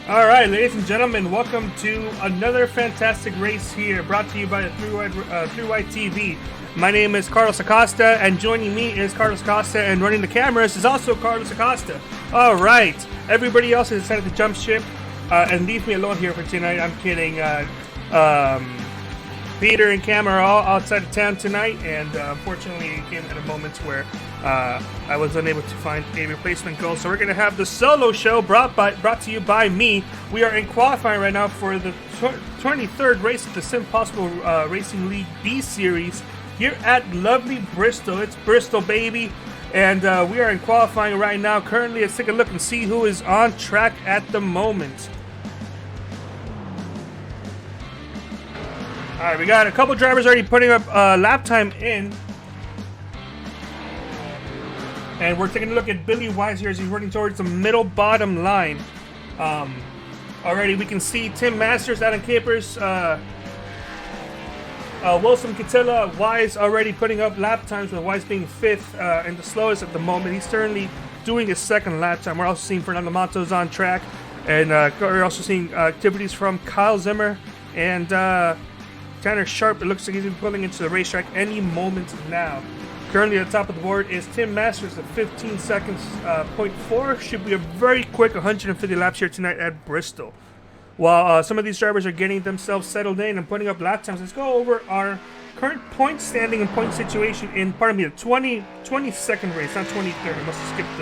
All right, ladies and gentlemen, welcome to another fantastic race here, brought to you by the Three White TV. My name is Carlos Acosta, and joining me is Carlos Acosta, and running the cameras is also Carlos Acosta. All right, everybody else has decided to jump ship and leave me alone here for tonight. I'm kidding. Peter and Cam are all outside of town tonight, and unfortunately, it came at a moment where I was unable to find a replacement goal. So we're going to have the solo show brought to you by me. We are in qualifying right now for the 23rd race of the SimPossible Racing League B Series here at lovely Bristol. It's Bristol, baby. And we are in qualifying right now. Currently, let's take a look and see who is on track at the moment. All right, we got a couple drivers already putting up lap time in. And we're taking a look at Billy Wise here as he's running towards the middle bottom line. Already we can see Tim Masters, Adam Capers, Wilson Catilla, Wise already putting up lap times, with Wise being fifth and the slowest at the moment. He's currently doing his second lap time. We're also seeing Fernando Matos on track. And we're also seeing activities from Kyle Zimmer and Tanner Sharp. It looks like he's pulling into the racetrack any moment now. Currently at the top of the board is Tim Masters at 15 seconds, 0.4. Should be a very quick 150 laps here tonight at Bristol. While some of these drivers are getting themselves settled in and putting up lap times, let's go over our current point standing and point situation in, the 22nd race, not 23rd. I must have skipped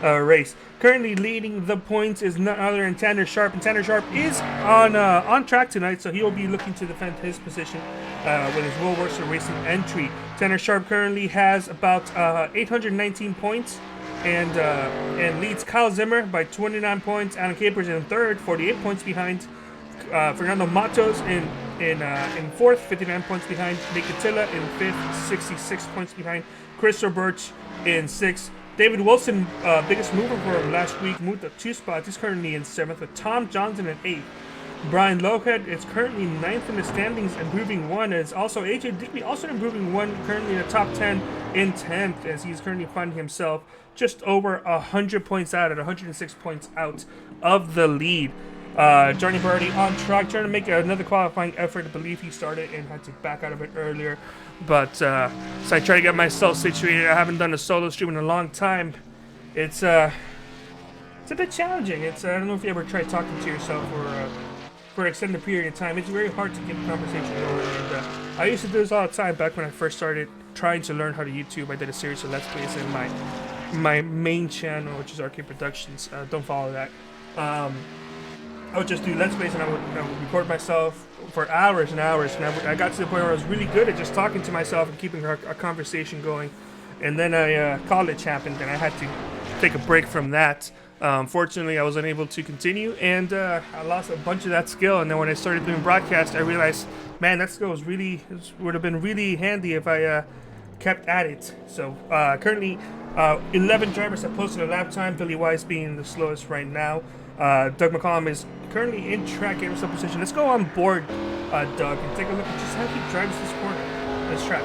the race. Currently leading the points is none other than Tanner Sharp, and Tanner Sharp is on track tonight, so he will be looking to defend his position with his Will Worcester Racing entry. Tanner Sharp currently has about 819 points and leads Kyle Zimmer by 29 points. Adam Capers in third, 48 points behind. Fernando Matos in fourth, 59 points behind. Nick Attila in fifth, 66 points behind. Chris Roberts in sixth. David Wilson, biggest mover for him last week, moved up 2 spots. He's currently in 7th, with Tom Johnson in 8th. Brian Lohead is currently 9th in the standings, improving 1. As also AJ Digby also improving 1, currently in the top 10 in 10th, as he's currently finding himself just over 100 points out, at 106 points out of the lead. Johnny Birdie on track, trying to make another qualifying effort. I believe he started and had to back out of it earlier. But so I try to get myself situated. I haven't done a solo stream in a long time. It's a bit challenging. I don't know if you ever tried talking to yourself for an extended period of time. It's very hard to get a conversation going. And I used to do this all the time back when I first started trying to learn how to YouTube. I did a series of Let's Plays in my main channel, which is Arcade Productions. Don't follow that. I would just do Let's Plays, and I would record myself for hours and hours, and I got to the point where I was really good at just talking to myself and keeping a conversation going. And then college happened, and I had to take a break from that. Fortunately, I was unable to continue, and I lost a bunch of that skill. And then when I started doing broadcast, I realized, man, that skill would have been really handy if I kept at it. So currently, 11 drivers have posted a lap time, Billy Wise being the slowest right now. Doug McCollum is currently in track in some position. Let's go on board, Doug, and take a look at just how he drives this corner, this track.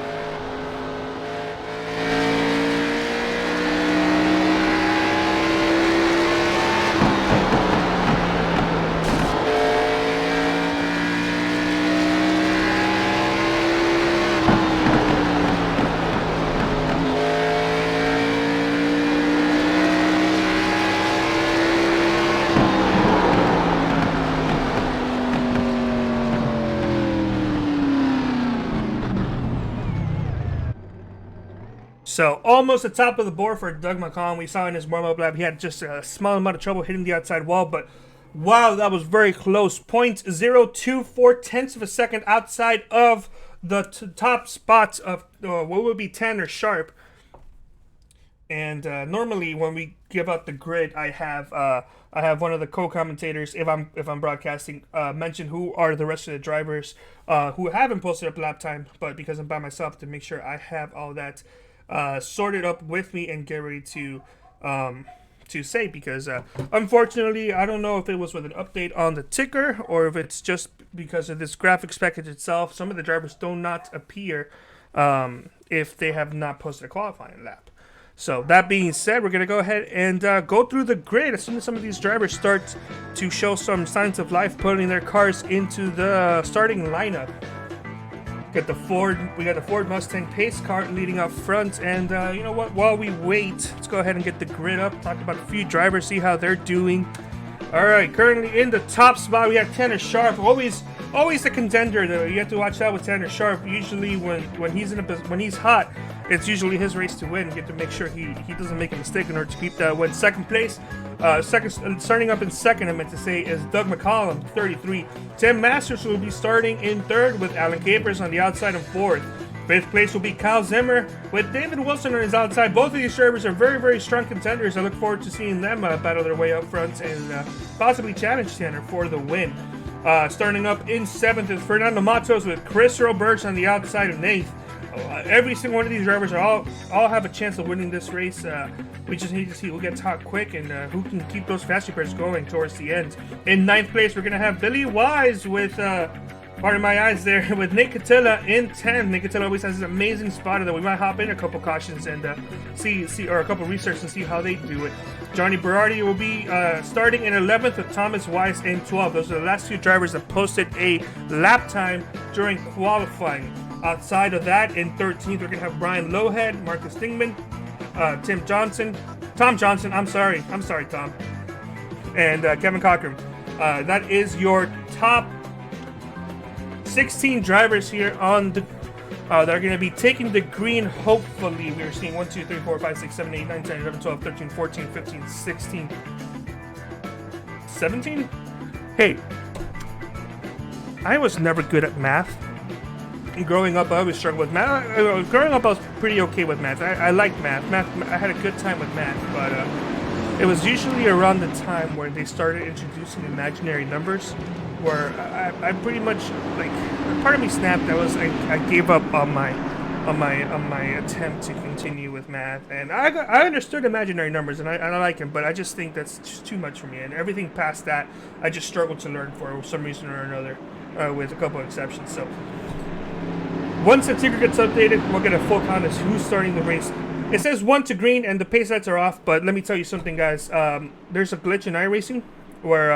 So almost the top of the board for Doug McCollum. We saw in his warm-up lap he had just a small amount of trouble hitting the outside wall, but wow, that was very close. 0.024 tenths of a second outside of the top spots of what would be Tanner Sharp. And normally when we give out the grid, I have one of the co-commentators, if I'm broadcasting, mention who are the rest of the drivers who haven't posted up lap time, but because I'm by myself, to make sure I have all that sorted up with me and get ready to say, because unfortunately I don't know if it was with an update on the ticker or if it's just because of this graphics package itself. Some of the drivers do not appear if they have not posted a qualifying lap. So that being said, we're going to go ahead and go through the grid. As soon as some of these drivers start to show some signs of life, putting their cars into the starting lineup. We got the Ford Mustang pace car leading up front, and you know what? While we wait, let's go ahead and get the grid up. Talk about a few drivers, see how they're doing. All right, currently in the top spot, we have Tanner Sharp. Always the contender, though. You have to watch out with Tanner Sharp. Usually, when he's hot, it's usually his race to win. You have to make sure he doesn't make a mistake in order to keep that win. Second place, starting up in second, I meant to say, is Doug McCollum, 33. Tim Masters will be starting in third with Alan Capers on the outside in fourth. Fifth place will be Kyle Zimmer with David Wilson on his outside. Both of these drivers are very, very strong contenders. I look forward to seeing them battle their way up front and possibly challenge Tanner for the win. Starting up in seventh is Fernando Matos with Chris Roberts on the outside in eighth. Every single one of these drivers all have a chance of winning this race. We just need to see who gets hot quick and who can keep those fast repairs going towards the end. In ninth place, we're going to have Billy Wise with... pardon my eyes there, with Nick Catilla in 10th. Nick Catilla always has an amazing spotter that we might hop in a couple cautions and see or a couple research and see how they do it. Johnny Berardi will be starting in 11th with Thomas Weiss in 12th. Those are the last two drivers that posted a lap time during qualifying. Outside of that, in 13th, we're going to have Brian Lowhead, Marcus Dingman, Tom Johnson, I'm sorry, Tom, and Kevin Cochran. That is your top 16 drivers here on the that are going to be taking the green. Hopefully, we're seeing 1, 2, 3, 4, 5, 6, 7, 8, 9, 10, 11, 12, 13, 14, 15, 16, 17. Hey, I was never good at math. Growing up, I always struggled with math. Growing up, I was pretty okay with math. I liked math. I had a good time with math, but it was usually around the time where they started introducing imaginary numbers, where I pretty much, like, part of me snapped. I gave up on my attempt to continue with math, and I understood imaginary numbers, and I like them, but I just think that's just too much for me. And everything past that, I just struggled to learn for some reason or another, with a couple of exceptions. So once the ticker gets updated, we'll get a full count as who's starting the race. It says 1 to green, and the pace lights are off. But let me tell you something, guys. There's a glitch in iRacing where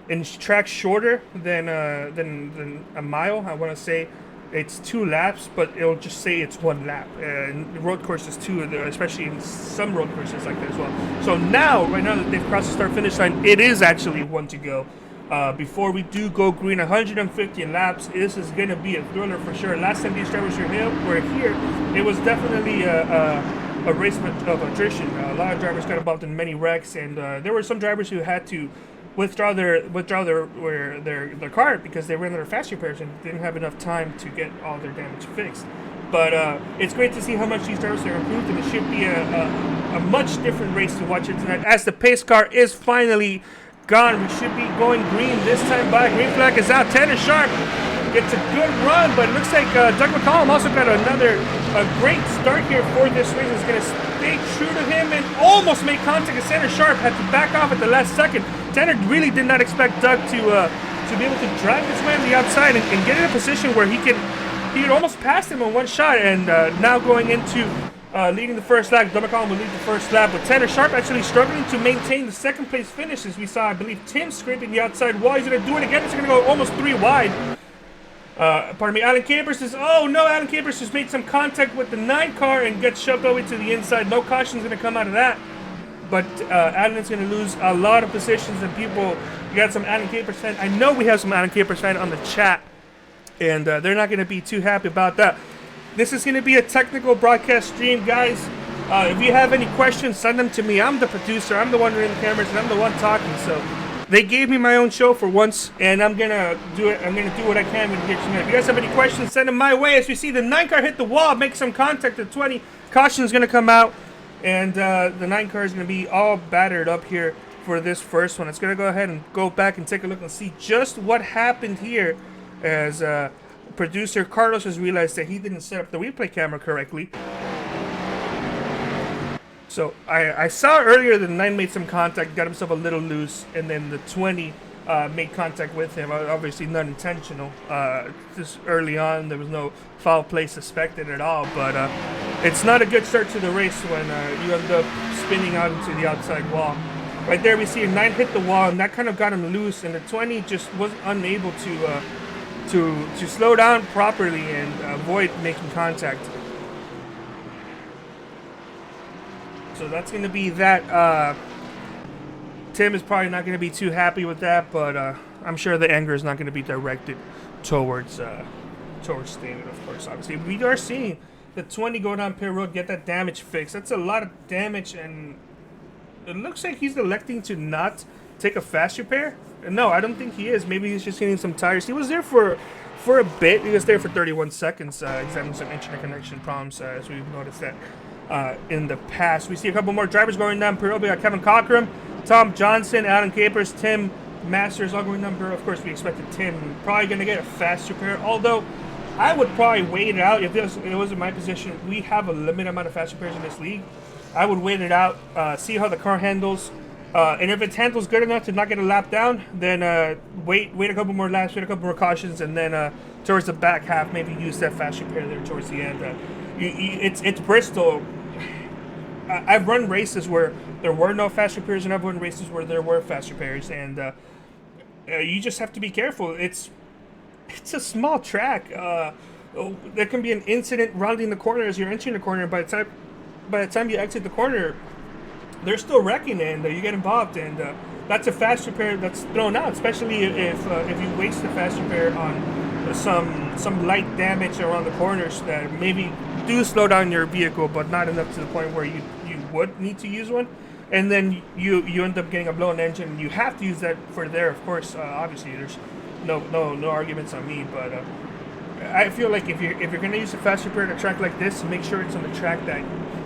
in tracks shorter than a mile, I want to say it's 2 laps, but it'll just say it's 1 lap. And road courses too, especially in some road courses like that as well. So now, right now that they've crossed the start-finish line, it is actually 1 to go. Before we do go green, 150 laps. This is going to be a thriller for sure. Last time these drivers were here, it was definitely a race of attrition. A lot of drivers got involved in many wrecks, and there were some drivers who had to withdraw their car because they ran out of fast repairs and didn't have enough time to get all their damage fixed. But it's great to see how much these drivers are improved, and it should be a much different race to watch it tonight, as the pace car is finally gone. We should be going green this time by. Green flag is out. Tanner Sharp gets a good run, but it looks like Doug McCollum also got a great start here for this race. Is going to stay true to him and almost make contact with Tanner Sharp. Had to back off at the last second. Tanner really did not expect Doug to be able to drive his way on the outside and get in a position where he could almost pass him on one shot. And now going into leading the first lap, Doug McCollum will lead the first lap, but Tanner Sharp actually struggling to maintain the second place finish, as we saw, I believe, Tim scraping the outside wall. He's going to do it again. He's going to go almost 3 wide. Pardon me, Alan Capers says, oh no, Alan Capers just made some contact with the 9 car and gets shoved over to the inside. No caution is going to come out of that. But Alan's going to lose a lot of positions, and people, you got some Alan Capers fans. I know we have some Alan Capers fans on the chat, and they're not going to be too happy about that. This is going to be a technical broadcast stream, guys. If you have any questions, send them to me. I'm the producer. I'm the one running the cameras, and I'm the one talking. So they gave me my own show for once, and I'm going to do it. I'm going to do what I can to get you in. If you guys have any questions, send them my way. As we see the 9 car hit the wall, make some contact at 20. Caution is going to come out, and the 9 car is going to be all battered up here for this first one. It's going to go ahead and go back and take a look and see just what happened here, as producer Carlos has realized that he didn't set up the replay camera correctly. So I saw earlier that the 9 made some contact, got himself a little loose, and then the 20 made contact with him. Obviously not intentional. Just early on, there was no foul play suspected at all. But It's not a good start to the race when you end up spinning out into the outside wall. Right there, we see a 9 hit the wall, and that kind of got him loose, and the 20 just was unable to slow down properly and avoid making contact. So that's going to be that. Tim is probably not going to be too happy with that, but I'm sure the anger is not going to be directed towards David, of course. Obviously, we are seeing the 20 go down pit road, get that damage fixed. That's a lot of damage, and it looks like he's electing to not take a fast repair. No, I don't think he is. Maybe he's just getting some tires. He was there for a bit. He was there for 31 seconds, examining some internet connection problems, as we've noticed that in the past. We see a couple more drivers going down pit road. We got Kevin Cockrum, Tom Johnson, Adam Capers, Tim Masters all going down pit road. Of course, we expected Tim probably going to get a fast repair, although I would probably wait it out. If it was in my position, we have a limited amount of fast repairs in this league. I would wait it out, see how the car handles, and if it handles good enough to not get a lap down, then wait a couple more laps, wait a couple more cautions, and then towards the back half, maybe use that fast repair there towards the end. It's Bristol. I've run races where there were no fast repairs, and I've run races where there were fast repairs, and you just have to be careful. It's a small track. There can be an incident rounding the corner as you're entering the corner. By the time you exit the corner, they're still wrecking, and you get involved, and that's a fast repair that's thrown out. Especially if you waste a fast repair on some light damage around the corners that maybe do slow down your vehicle, but not enough to the point where you would need to use one. And then you end up getting a blown engine, and you have to use that for there. Of course, obviously, there's no arguments on me, but I feel like if you're gonna use a fast repair at a track like this, make sure it's on the track that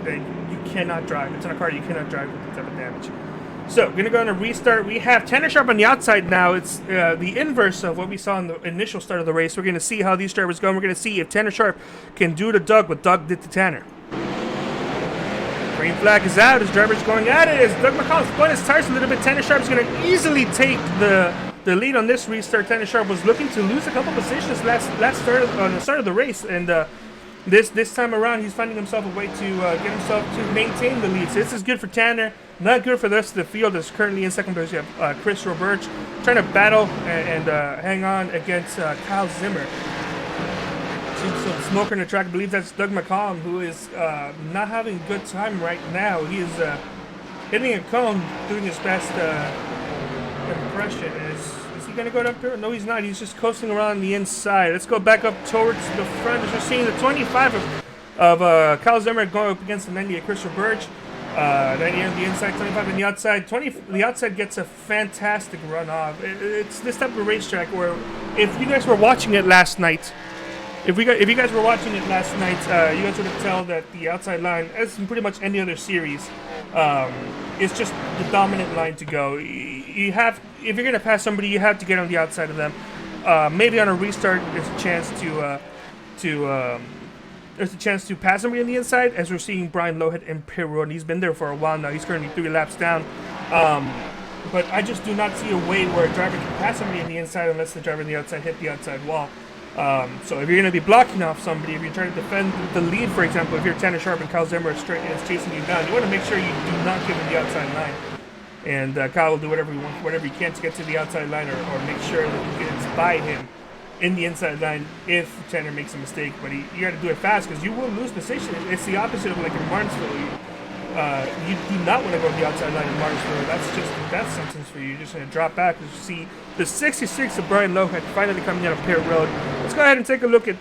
you cannot drive. It's on a car you cannot drive with this type of damage. So, gonna go on a restart. We have Tanner Sharp on the outside now. It's the inverse of what we saw in the initial start of the race. We're gonna see how these drivers go, and we're gonna see if Tanner Sharp can do to Doug what Doug did to Tanner. Green flag is out. His driver's going at it. As Doug McCall's spun his tires a little bit, Tanner Sharp's going to easily take the lead on this restart. Tanner Sharp was looking to lose a couple positions on the start of the race, and this time around he's finding himself a way to get himself to maintain the lead. So this is good for Tanner, not good for the rest of the field. Is currently in second place. You have Chris Roberge trying to battle and hang on against Kyle Zimmer. So smoker in the track, I believe that's Doug McCallum, who is not having a good time right now. He is hitting a cone, doing his best impression. Is he going to go up there? No, he's not. He's just coasting around the inside. Let's go back up towards the front. As we're seeing the 25 of Kyle Zimmer going up against the 98 Chris Roberge. 98 on the inside, 25 on the outside. The outside gets a fantastic run off. It's this type of racetrack where if you guys were watching it last night, If you guys were watching it last night, you guys would have tell that the outside line, as in pretty much any other series, is just the dominant line to go. You have, if you're gonna pass somebody, you have to get on the outside of them. Maybe on a restart, there's a chance to pass somebody on the inside, as we're seeing Brian Lohead in pit road, and he's been there for a while now. He's currently 3 laps down. But I just do not see a way where a driver can pass somebody on the inside unless the driver on the outside hit the outside wall. So if you're going to be blocking off somebody, if you're trying to defend the lead, for example, if you're Tanner Sharp and Kyle Zimmer is chasing you down, you want to make sure you do not give him the outside line. And Kyle will do whatever he can to get to the outside line or make sure that he gets by him in the inside line if Tanner makes a mistake. But you got to do it fast because you will lose position. It's the opposite of like in Martinsville. You do not want to go to the outside line in Martinsville. That's just the death sentence for you. You're just going to drop back. As you see the 66 of Brian Lohead finally coming out of pit road. Let's go ahead and take a look at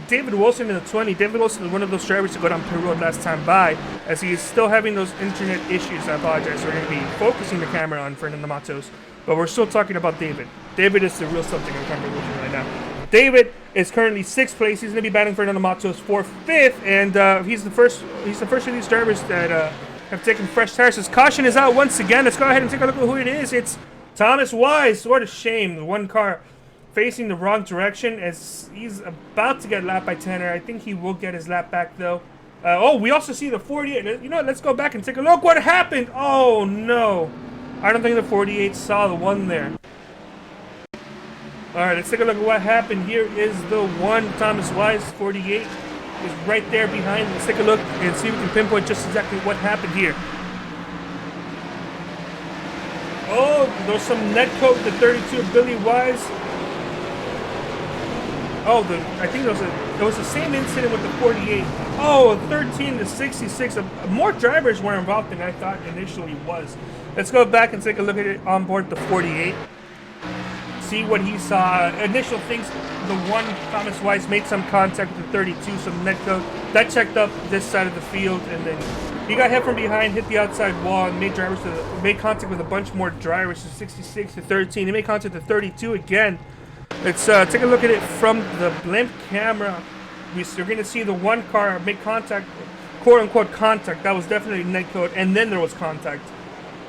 David Wilson in the 20. David Wilson is one of those drivers to go down pit road last time by, as he is still having those internet issues. I apologize. We're going to be focusing the camera on Fernando Matos, but we're still talking about David. David is the real subject of conversation right now. David is currently 6th place. He's going to be battling Fernando Matos for 5th, and he's the first of these drivers that have taken fresh tires. His caution is out once again. Let's go ahead and take a look at who it is. It's Thomas Wise. What a shame. The one car facing the wrong direction as he's about to get lapped by Tanner. I think he will get his lap back, though. We also see the 48. You know what? Let's go back and take a look. What happened? Oh, no. I don't think the 48 saw the one there. All right, let's take a look at what happened. Here is the one, Thomas Wise, 48. is right there behind. Let's take a look and see if we can pinpoint just exactly what happened here. Oh, there's some net coat, the 32 of Billy Wise. Oh, I think it was the same incident with the 48. Oh, 13 to 66. More drivers were involved than I thought initially was. Let's go back and take a look at it on board the 48. See what he saw. Initial things, the one, Thomas Weiss, made some contact with the 32, some net coat. That checked up this side of the field, and then he got hit from behind, hit the outside wall, and made contact with a bunch more drivers, so 66 to 13. He made contact with 32 again. Let's take a look at it from the blimp camera. You're going to see the one car make contact, quote-unquote contact. That was definitely net coat, and then there was contact.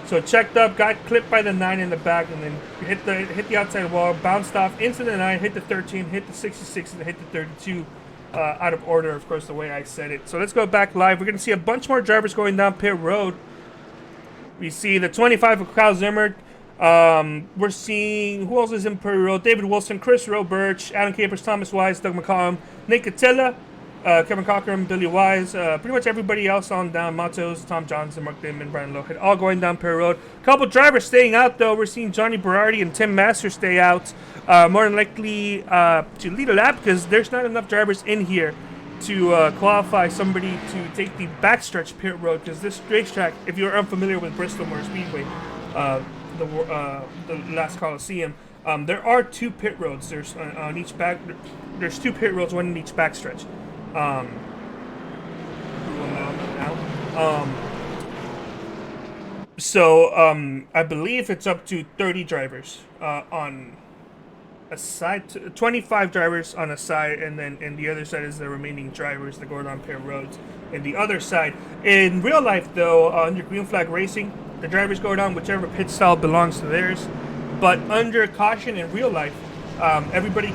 So it checked up, got clipped by the 9 in the back, and then hit the outside wall, bounced off into the 9, hit the 13, hit the 66, and hit the 32. Out of order, of course, the way I said it. So let's go back live. We're going to see a bunch more drivers going down pit road. We see the 25 of Kyle Zimmer. We're seeing, who else is in pit road? David Wilson, Chris Roberts, Adam Capers, Thomas Wise, Doug McCollum, Nick Attila, Kevin Cochran, Billy Wise, pretty much everybody else on down. Matos, Tom Johnson, Mark Damon, Brian Lohead, all going down pit road. A couple drivers staying out, though. We're seeing Johnny Berardi and Tim Masters stay out. More than likely to lead a lap because there's not enough drivers in here to qualify somebody to take the backstretch pit road, because this racetrack, if you're unfamiliar with Bristol Motor Speedway, the last Coliseum, there are 2 pit roads. There's on each back. There's 2 pit roads, one in each backstretch. I believe it's up to 30 drivers on a side, 25 drivers on a side, and then in the other side is the remaining drivers that go on pit roads. And the other side, in real life though, under green flag racing, the drivers go down whichever pit stall belongs to theirs. But under caution in real life, everybody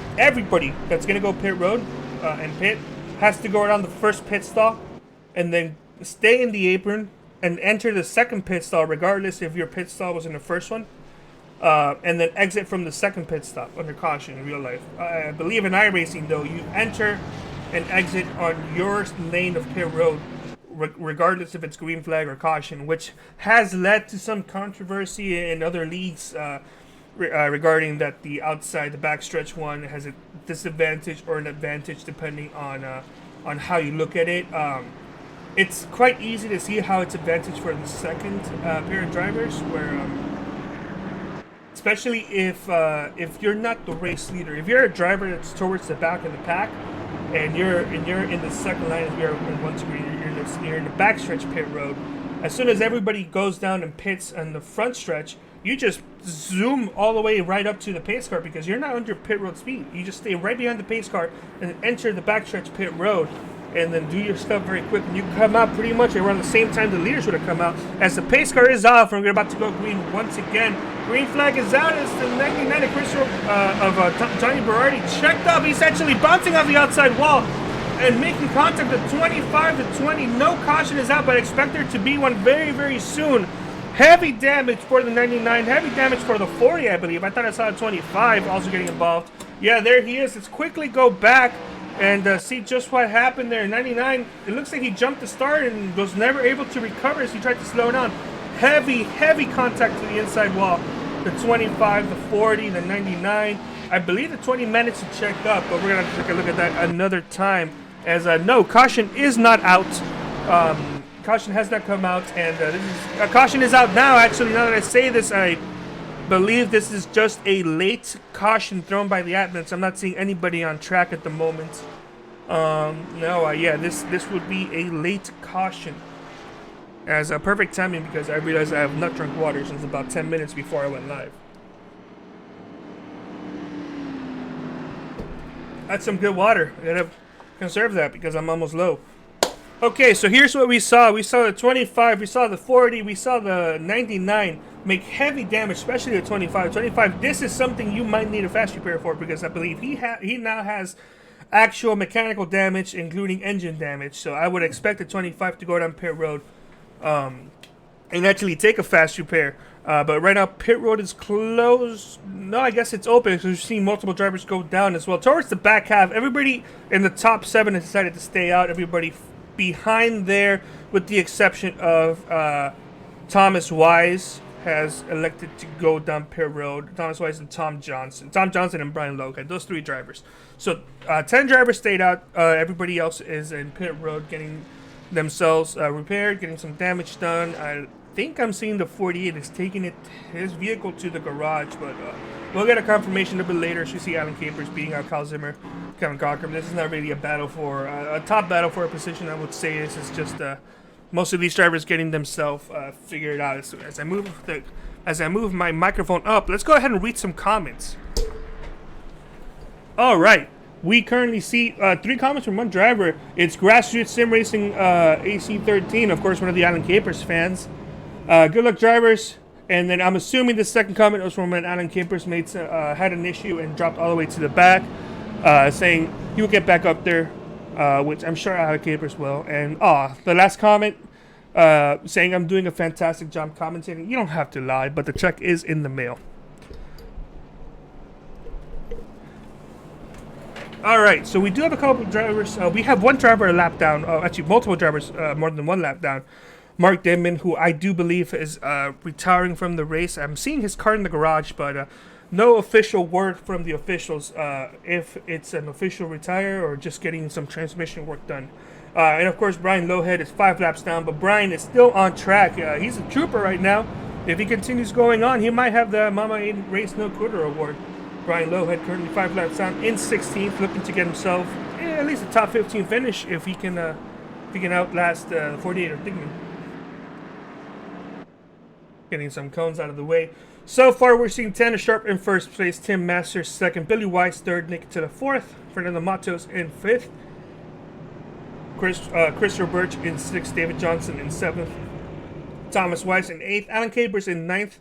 that's gonna go pit road and pit has to go around the first pit stall and then stay in the apron and enter the second pit stall, regardless if your pit stall was in the first one. And then exit from the second pit stop under caution in real life. I believe in iRacing, though, you enter and exit on your lane of pit road, regardless if it's green flag or caution, which has led to some controversy in other leagues regarding that the backstretch one has a disadvantage or an advantage depending on how you look at it. It's quite easy to see how it's advantage for the second pair of drivers, where especially if you're not the race leader. If you're a driver that's towards the back of the pack, and you're in the second line, if you're in one screen, you're in the backstretch pit road. As soon as everybody goes down and pits on the front stretch, you just zoom all the way right up to the pace car because you're not under pit road speed. You just stay right behind the pace car and enter the backstretch pit road, and then do your stuff very quick. And you come out pretty much around the same time the leaders would have come out. As the pace car is off, and we're about to go green once again. Green flag is out as the 99 of Johnny Berardi checked up. He's actually bouncing off the outside wall and making contact at 25 to 20. No caution is out, but I expect there to be one very, very soon. Heavy damage for the 99. Heavy damage for the 40, I believe. I thought I saw a 25 also getting involved. Yeah, there he is. Let's quickly go back and see just what happened there. 99, it looks like he jumped the start and was never able to recover as he tried to slow down. Heavy, heavy contact to the inside wall. The 25, the 40, the 99. I believe the 20 managed to check up, but we're going to have to take a look at that another time. As no, caution is not out. Caution has not come out, and caution is out now. Actually, now that I say this, I believe this is just a late caution thrown by the admins. I'm not seeing anybody on track at the moment. Yeah, this would be a late caution. As a perfect timing because I realized I have not drunk water since about 10 minutes before I went live. That's some good water. I gotta conserve that because I'm almost low. Okay, so here's what we saw. We saw the 25, we saw the 40, we saw the 99 make heavy damage, especially the 25. 25, this is something you might need a fast repair for because I believe he now has actual mechanical damage, including engine damage. So I would expect the 25 to go down pit road and actually take a fast repair. But right now, pit road is closed. No, I guess it's open because we're seeing multiple drivers go down as well. Towards the back half, everybody in the top 7 has decided to stay out. Everybody behind there, with the exception of Thomas Wise, has elected to go down pit road. Thomas Wise and Tom Johnson. Tom Johnson and Brian Lowe. Okay, those 3 drivers. So 10 drivers stayed out. Everybody else is in pit road getting themselves repaired, getting some damage done. I think I'm seeing the 48 is taking his vehicle to the garage, but we'll get a confirmation a bit later. We see Alan Capers beating out Kyle Zimmer, Kevin Cochran. This is not really a battle for a top battle for a position. I would say this is just most of these drivers getting themselves figured out. As I move my microphone up, let's go ahead and read some comments. All right. We currently see 3 comments from one driver. It's Grassroots Sim Racing AC13, of course, one of the Alan Capers fans. Good luck, drivers. And then I'm assuming the second comment was from when Alan Capers had an issue and dropped all the way to the back, saying he will get back up there, which I'm sure Alan Capers will. And the last comment saying I'm doing a fantastic job commentating. You don't have to lie, but the check is in the mail. All right, so we do have a couple of drivers. We have one driver a lap down. Actually, multiple drivers more than one lap down. Mark Denman, who I do believe is retiring from the race. I'm seeing his car in the garage, but no official word from the officials if it's an official retire or just getting some transmission work done. And of course, Brian Lowhead is 5 laps down, but Brian is still on track. He's a trooper right now. If he continues going on, he might have the Mama Ain't Race No Quitter award. Brian Lowhead currently 5 laps down in 16th, looking to get himself at least a top 15 finish if he can outlast 48 or Digman. Getting some cones out of the way. So far, we're seeing Tanner Sharp in first place, Tim Masters second, Billy Wise third, Nick to the fourth, Fernando Matos in fifth, Chris Roberts in sixth, David Johnson in seventh, Thomas Wise in eighth, Alan Capers in ninth,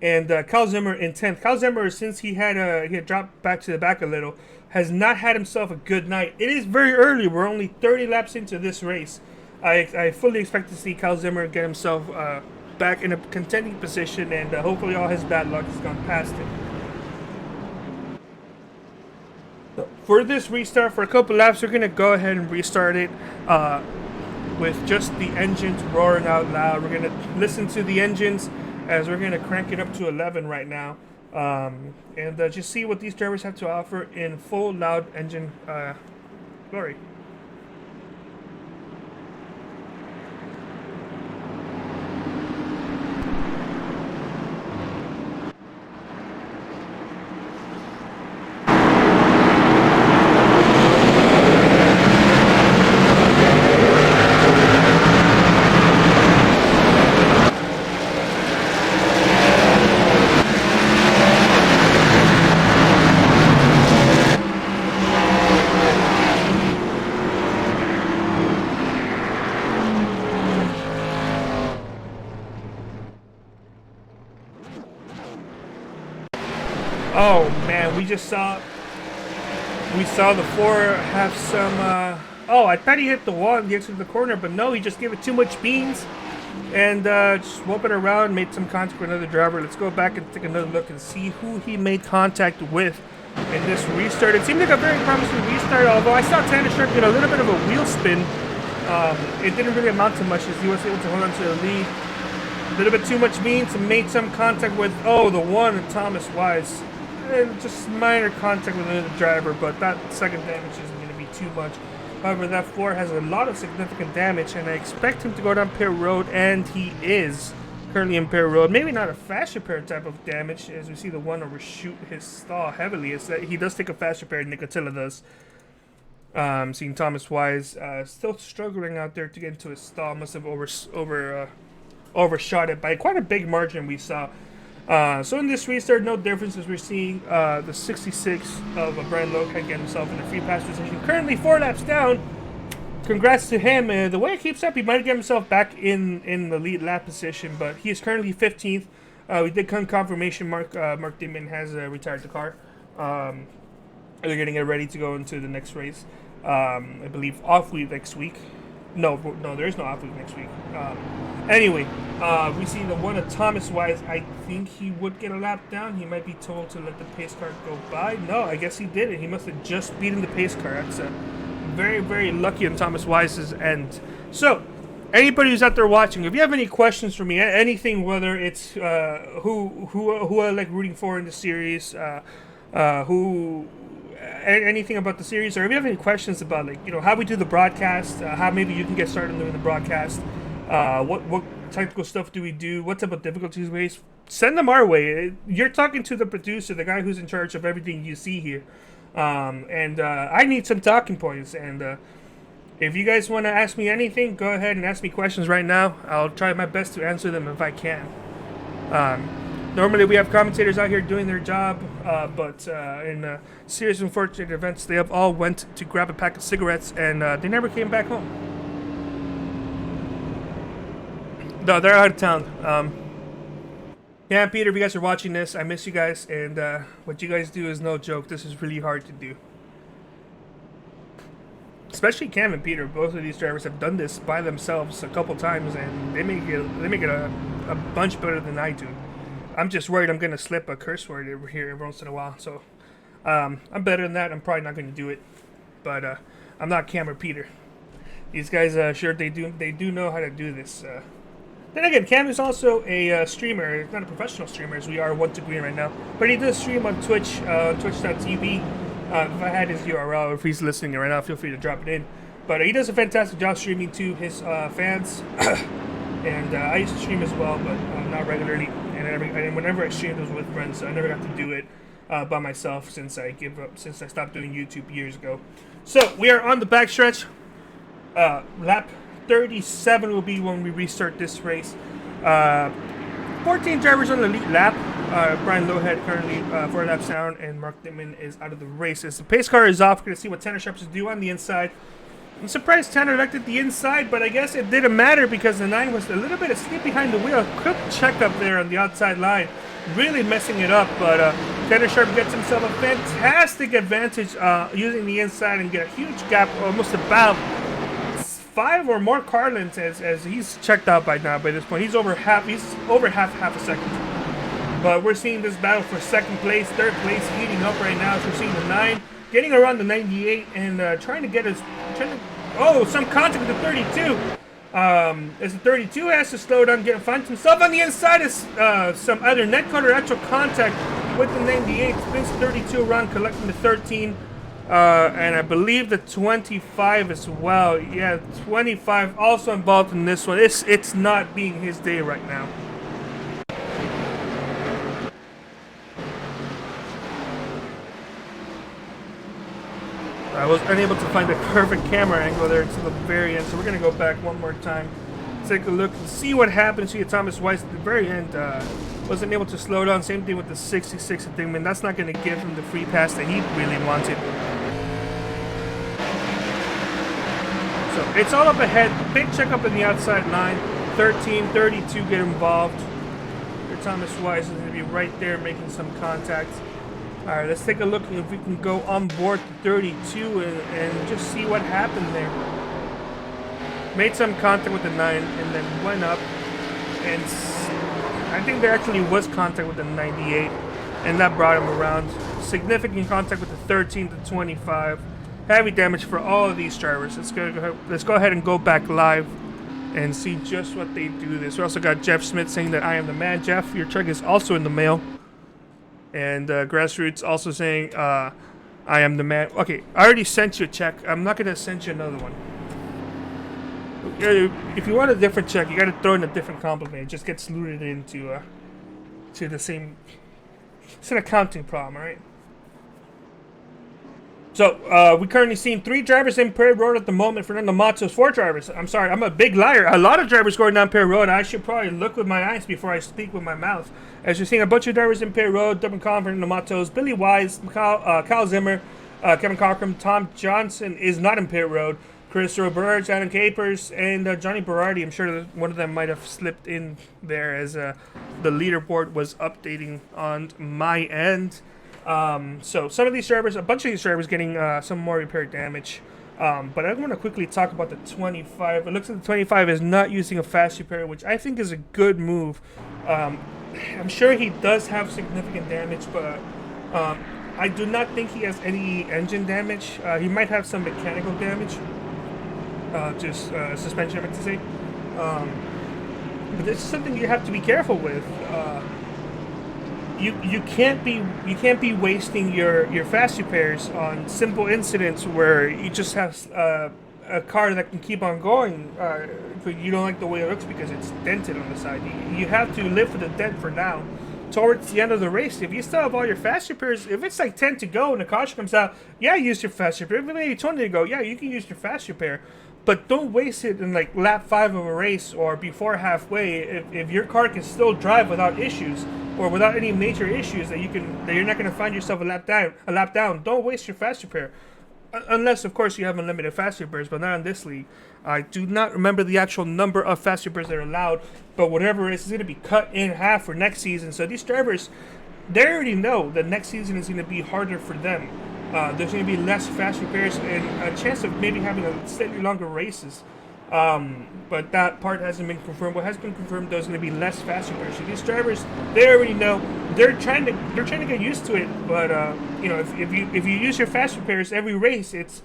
and Kyle Zimmer in 10th. Kyle Zimmer, since he had dropped back to the back a little, has not had himself a good night. It is very early. We're only 30 laps into this race. I fully expect to see Kyle Zimmer get himself back in a contending position, and hopefully all his bad luck has gone past him. For this restart, for a couple laps, we're going to go ahead and restart it with just the engines roaring out loud. We're going to listen to the engines as we're going to crank it up to 11 right now, and just see what these drivers have to offer in full loud engine glory. Oh man, we saw the 4 have some, I thought he hit the wall on the exit of the corner, but no, he just gave it too much beans and just swooped it around, made some contact with another driver. Let's go back and take another look and see who he made contact with in this restart. It seemed like a very promising restart, although I saw Tanner Sharp get a little bit of a wheel spin. It didn't really amount to much as he was able to hold on to the lead. A little bit too much beans and made some contact with, the one, Thomas Wise. And just minor contact with another driver, but that second damage isn't going to be too much. However, that 4 has a lot of significant damage, and I expect him to go down pit road, and he is currently in pit road. Maybe not a fast repair type of damage, as we see the 1 overshoot his stall heavily. He does take a fast repair, Nicotilla does. Seeing Thomas Wise still struggling out there to get into his stall. Must have overshot it by quite a big margin, we saw. So in this restart, no difference as we're seeing the 66 of Brian Lowhead get himself in a free pass position. Currently 4 laps down. Congrats to him. The way it keeps up, he might get himself back in the lead lap position, but he is currently 15th. We did come confirmation Mark Dimon has retired the car. They're getting it ready to go into the next race. I believe off week next week. No, no, there is no off week next week. Anyway, we see the one of Thomas Wise. I think he would get a lap down. He might be told to let the pace car go by. No, I guess he did it. He must have just beaten the pace car. That's very, very lucky on Thomas Wise's end. So, anybody who's out there watching, if you have any questions for me, anything, whether it's who I like rooting for in the series, anything about the series, or if you have any questions about, like, how we do the broadcast, how maybe you can get started doing the broadcast, what technical stuff do we do, what type of difficulties we face, send them our way. You're talking to the producer, the guy who's in charge of everything you see here, and I need some talking points, and if you guys want to ask me anything, go ahead and ask me questions right now. I'll try my best to answer them if I can. Normally we have commentators out here doing their job, but in serious unfortunate events, they have all went to grab a pack of cigarettes, and they never came back home. No, they're out of town. Yeah, Peter, if you guys are watching this, I miss you guys, and what you guys do is no joke. This is really hard to do. Especially Cam and Peter. Both of these drivers have done this by themselves a couple times, and they make it a bunch better than I do. I'm just worried I'm going to slip a curse word over here every once in a while. So I'm better than that. I'm probably not going to do it. But I'm not Cam or Peter. These guys, sure, they do know how to do this. Then again, Cam is also a streamer. Not a professional streamer, as we are one to green right now. But he does stream on Twitch, twitch.tv. If I had his URL, if he's listening right now, feel free to drop it in. But he does a fantastic job streaming to his fans. And I used to stream as well, but not regularly. And whenever I streamed, it was with friends, so I never got to do it by myself since I stopped doing YouTube years ago. So we are on the backstretch. Lap 37 will be when we restart this race. 14 drivers on the lead lap. Brian Lowhead currently 4 laps down, and Mark Dittman is out of the race. As the pace car is off, we're going to see what Tanner Sharps do on the inside. I'm surprised Tanner elected the inside, but I guess it didn't matter because the 9 was a little bit asleep behind the wheel. Quick check up there on the outside line, really messing it up, but Tanner Sharp gets himself a fantastic advantage using the inside and get a huge gap, almost about 5 or more car lengths as he's checked out by this point. He's over half a second. But we're seeing this battle for second place, third place heating up right now. So we're seeing the 9 getting around the 98 and trying to get some contact with the 32. As the 32 has to slow down, find himself on the inside is some either net cut or actual contact with the 98. Spins 32 around, collecting the 13. And I believe the 25 as well. Yeah, 25 also involved in this one. It's not being his day right now. I was unable to find the perfect camera angle there until the very end, so we're going to go back one more time, take a look and see what happened. See Thomas Weiss at the very end wasn't able to slow down. Same thing with the 66 thing, man. That's not going to give him the free pass that he really wanted. So it's all up ahead. Big check up in the outside line. 13, 32 get involved. Here Thomas Weiss is going to be right there making some contact. Alright, let's take a look if we can go on board the 32 and just see what happened there. Made some contact with the 9 and then went up. And I think there actually was contact with the 98. And that brought him around. Significant contact with the 13 to 25. Heavy damage for all of these drivers. Let's go ahead and go back live and see just what they do this. We also got Jeff Smith saying that I am the man. Jeff, your truck is also in the mail. And Grassroots also saying, I am the man. Okay, I already sent you a check. I'm not going to send you another one. If you want a different check, you got to throw in a different compliment. It just gets looted into to the same... It's an accounting problem, all right? So, we currently seen 3 drivers in Perry Road at the moment. Fernando Matos, 4 drivers. I'm sorry, I'm a big liar. A lot of drivers going down Perry Road. I should probably look with my eyes before I speak with my mouth. As you're seeing a bunch of drivers in Perry Road, Dublin Collin, Fernando Matos, Billy Wise, Kyle Zimmer, Kevin Cochran, Tom Johnson is not in Perry Road. Chris Roberts, Adam Capers, and Johnny Berardi. I'm sure that one of them might have slipped in there as the leaderboard was updating on my end. So some of these drivers, a bunch of these drivers getting some more repair damage. But I want to quickly talk about the 25. It looks like the 25 is not using a fast repair, which I think is a good move. Um, I'm sure he does have significant damage, but I do not think he has any engine damage. He might have some mechanical damage, just suspension, I meant to say. But this is something you have to be careful with. You can't be wasting your fast repairs on simple incidents where you just have a car that can keep on going, but you don't like the way it looks because it's dented on the side. You have to live with the dent for now. Towards the end of the race, if you still have all your fast repairs, if it's like 10 to go and the caution comes out, yeah, use your fast repair. If it's maybe 20 to go, yeah, you can use your fast repair. But don't waste it in like lap 5 of a race or before halfway. If your car can still drive without issues or without any major issues that you're not going to find yourself a lap down, don't waste your fast repair. Unless, of course, you have unlimited fast repairs, but not in this league. I do not remember the actual number of fast repairs that are allowed, but whatever it is going to be cut in half for next season. So these drivers, they already know that next season is going to be harder for them. There's going to be less fast repairs and a chance of maybe having a slightly longer races. But that part hasn't been confirmed. What has been confirmed, though, is going to be less fast repairs. So these drivers, they already know. They're trying to get used to it. But if you use your fast repairs every race, it's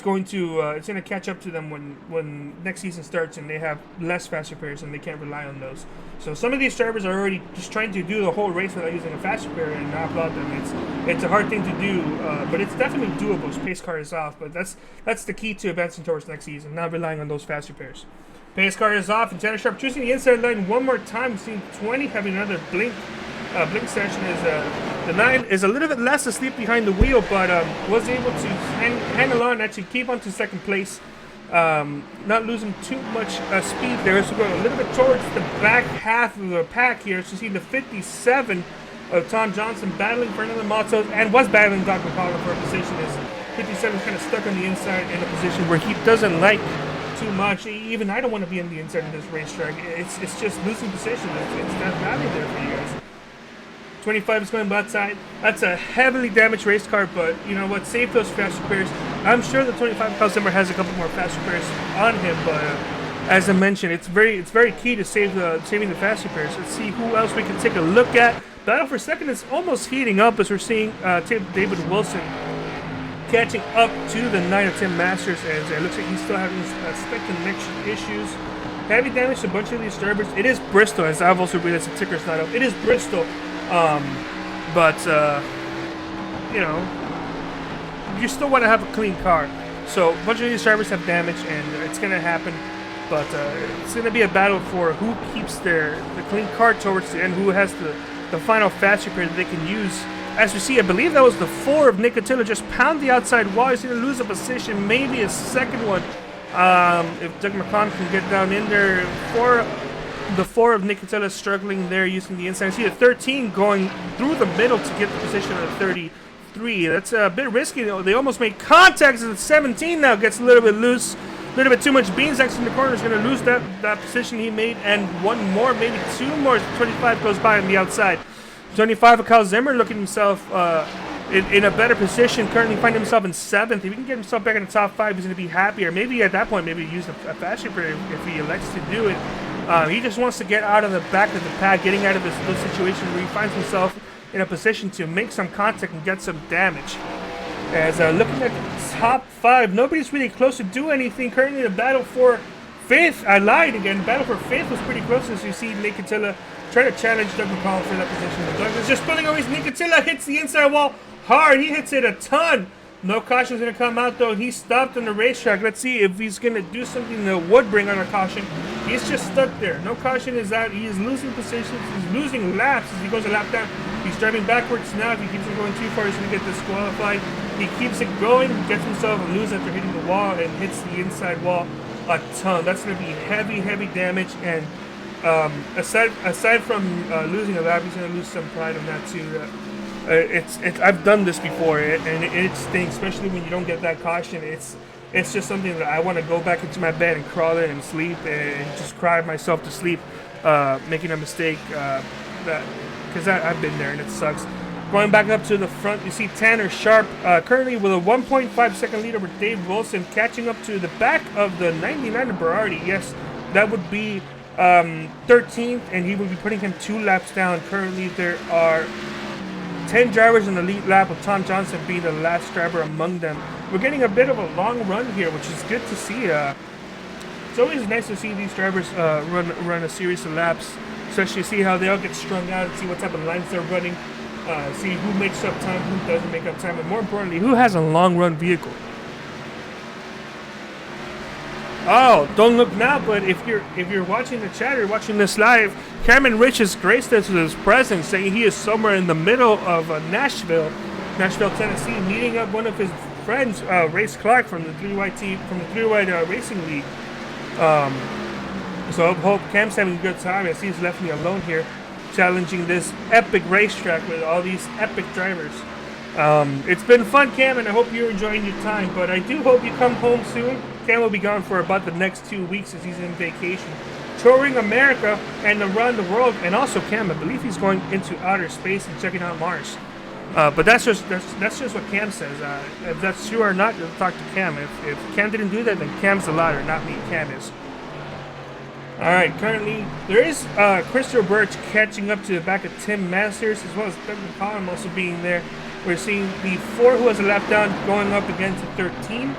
going to catch up to them when next season starts and they have less fast repairs and they can't rely on those. So some of these drivers are already just trying to do the whole race without using a fast repair, and I applaud them. It's a hard thing to do, but it's definitely doable. His pace car is off, but that's the key to advancing towards next season, not relying on those fast repairs. Pace car is off, and Tanner Sharp choosing the inside line one more time. Seeing 20 having another blink session. Is the 9 is a little bit less asleep behind the wheel, but was able to hang along and actually keep on to second place. Not losing too much speed there. So going a little bit towards the back half of the pack here. So see the 57 of Tom Johnson battling for another Matos and was battling Doc McCollum for a position. Is 57 kind of stuck on the inside in a position where he doesn't like too much. Even I don't want to be on the inside of this racetrack. It's just losing position. It's not value there for you guys. 25 is going outside. That's a heavily damaged race car, but you know what? Save those fast repairs. I'm sure the 25 Kyle Zimmer has a couple more fast repairs on him, but as I mentioned, it's very key to saving the fast repairs. Let's see who else we can take a look at. Battle for second is almost heating up as we're seeing David Wilson catching up to the 9 of 10 Masters, and it looks like he's still having spec connection issues. Heavy damage to a bunch of these drivers. It is Bristol, as I've also realized the ticker's not up. It is Bristol. But you know, you still want to have a clean car. So a bunch of these drivers have damage, and it's going to happen. But it's going to be a battle for who keeps the clean car towards the end, who has the final fast repair that they can use. As you see, I believe that was the 4 of Nicotilla just pound the outside wall. He's going to lose a position, maybe a second one. If Doug McCon can get down in there. The 4 of Nicotilla struggling there using the inside. I see the 13 going through the middle to get the position of the 33. That's a bit risky. They almost made contact. The 17 now gets a little bit loose. A little bit too much beans next in the corner. Is going to lose that position he made. And one more, maybe 2 more. 25 goes by on the outside. 25 of Kyle Zimmer looking himself in a better position. Currently finding himself in 7th. If he can get himself back in the top 5, he's going to be happier. Maybe at that point, maybe use a fast repair if he elects to do it. He just wants to get out of the back of the pack, getting out of this situation where he finds himself in a position to make some contact and get some damage. As looking at the top 5, nobody's really close to do anything. Currently, the battle for 5th, I lied again. The battle for 5th was pretty close as you see Nicotilla try to challenge Doug McCollum for that position. But Doug is just pulling over. Nicotilla hits the inside wall hard. He hits it a ton. No caution's going to come out, though. He stopped on the racetrack. Let's see if he's going to do something that would bring on a caution. He's just stuck there. No caution is out. He is losing positions. He's losing laps as he goes a lap down. He's driving backwards now. If he keeps on going too far, he's going to get disqualified. He keeps it going, gets himself a lose after hitting the wall, and hits the inside wall a ton. That's going to be heavy, heavy damage. And aside from losing a lap, he's going to lose some pride on that, too. I've done this before, and it stinks, especially when you don't get that caution. It's just something that I want to go back into my bed and crawl in and sleep and just cry myself to sleep, making a mistake. Because I've been there and it sucks. Going back up to the front, you see Tanner Sharp currently with a 1.5 second lead over Dave Wilson, catching up to the back of the 99 of Berardi. Yes, that would be 13th, and he would be putting him 2 laps down. Currently, there are 10 drivers in the lead lap, with Tom Johnson being the last driver among them. We're getting a bit of a long run here, which is good to see. It's always nice to see these drivers run a series of laps, especially see how they all get strung out and see what type of lines they're running. See who makes up time, who doesn't make up time, and more importantly, who has a long run vehicle. Oh, don't look now, but if you're watching the chat or watching this live, Cameron Rich has graced us with his presence, saying he is somewhere in the middle of Nashville, Tennessee, meeting up one of his friends, Race Clark from the 3Y team, from the 3Y Racing League. So I hope Cam's having a good time as he's left me alone here, challenging this epic racetrack with all these epic drivers. It's been fun, Cam, and I hope you're enjoying your time, but I do hope you come home soon. Cam will be gone for about the next 2 weeks as he's in vacation, touring America and around the world, and also Cam, I believe he's going into outer space and checking out Mars. But that's just what Cam says. If that's true or not, you'll talk to Cam. If Cam didn't do that, then Cam's the liar, not me. Cam is. Alright, currently, there is Christopher Birch catching up to the back of Tim Masters, as well as Doug McCollum also being there. We're seeing the 4 who has a lap down going up again to 13.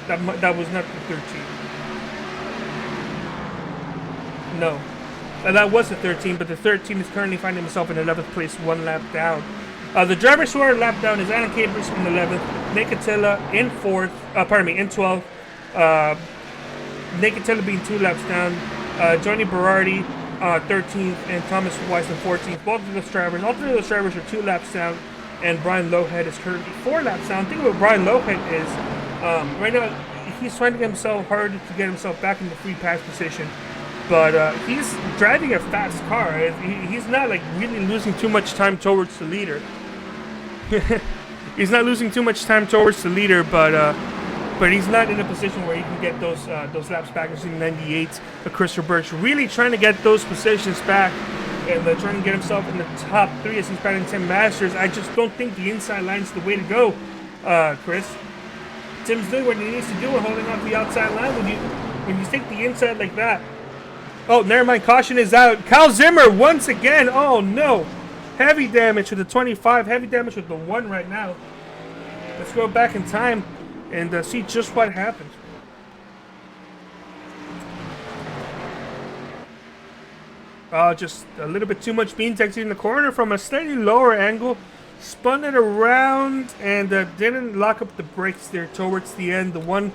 That was not the 13. No. That was the 13, but the 13 is currently finding himself in 11th place, 1 lap down. The drivers who are lap down is Alan Capers in 11th, Nick Attila in 4th, in 12th. Nick Attila being 2 laps down, Johnny Berardi 13th, and Thomas Weiss in 14th. Both of those drivers, all 3 of those drivers are 2 laps down, and Brian Lowhead is currently 4 laps down. Think of what Brian Lowhead is. Right now, he's finding himself hard to get himself back in the free pass position, but he's driving a fast car. He's not like really losing too much time towards the leader. He's not losing too much time towards the leader, but he's not in a position where he can get those laps back. We're seeing 98. Christopher Birch really trying to get those positions back and trying to get himself in the top 3 as he's batting 10 Masters. I just don't think the inside line's the way to go, Chris. Tim's doing what he needs to do and holding on to the outside line. When you take the inside like that. Oh, never mind. Caution is out. Kyle Zimmer once again. Oh, no. Heavy damage with the 25. Heavy damage with the 1 right now. Let's go back in time and see just what happened. Just a little bit too much bean exiting the corner from a slightly lower angle. Spun it around and didn't lock up the brakes there towards the end. The one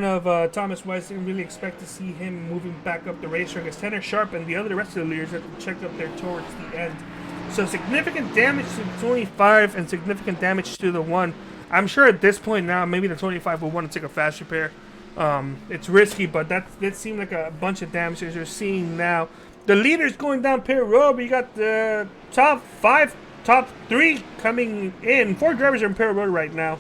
of Thomas Weiss, didn't really expect to see him moving back up the racetrack as Tanner Sharp and the rest of the leaders had to check up there towards the end. So significant damage to the 25 and significant damage to the 1. I'm sure at this point now, maybe the 25 will want to take a fast repair. It's risky, but that seemed like a bunch of damage as you're seeing now. The leaders going down pit road, but you got the top 3 coming in. 4 drivers are in pit road right now.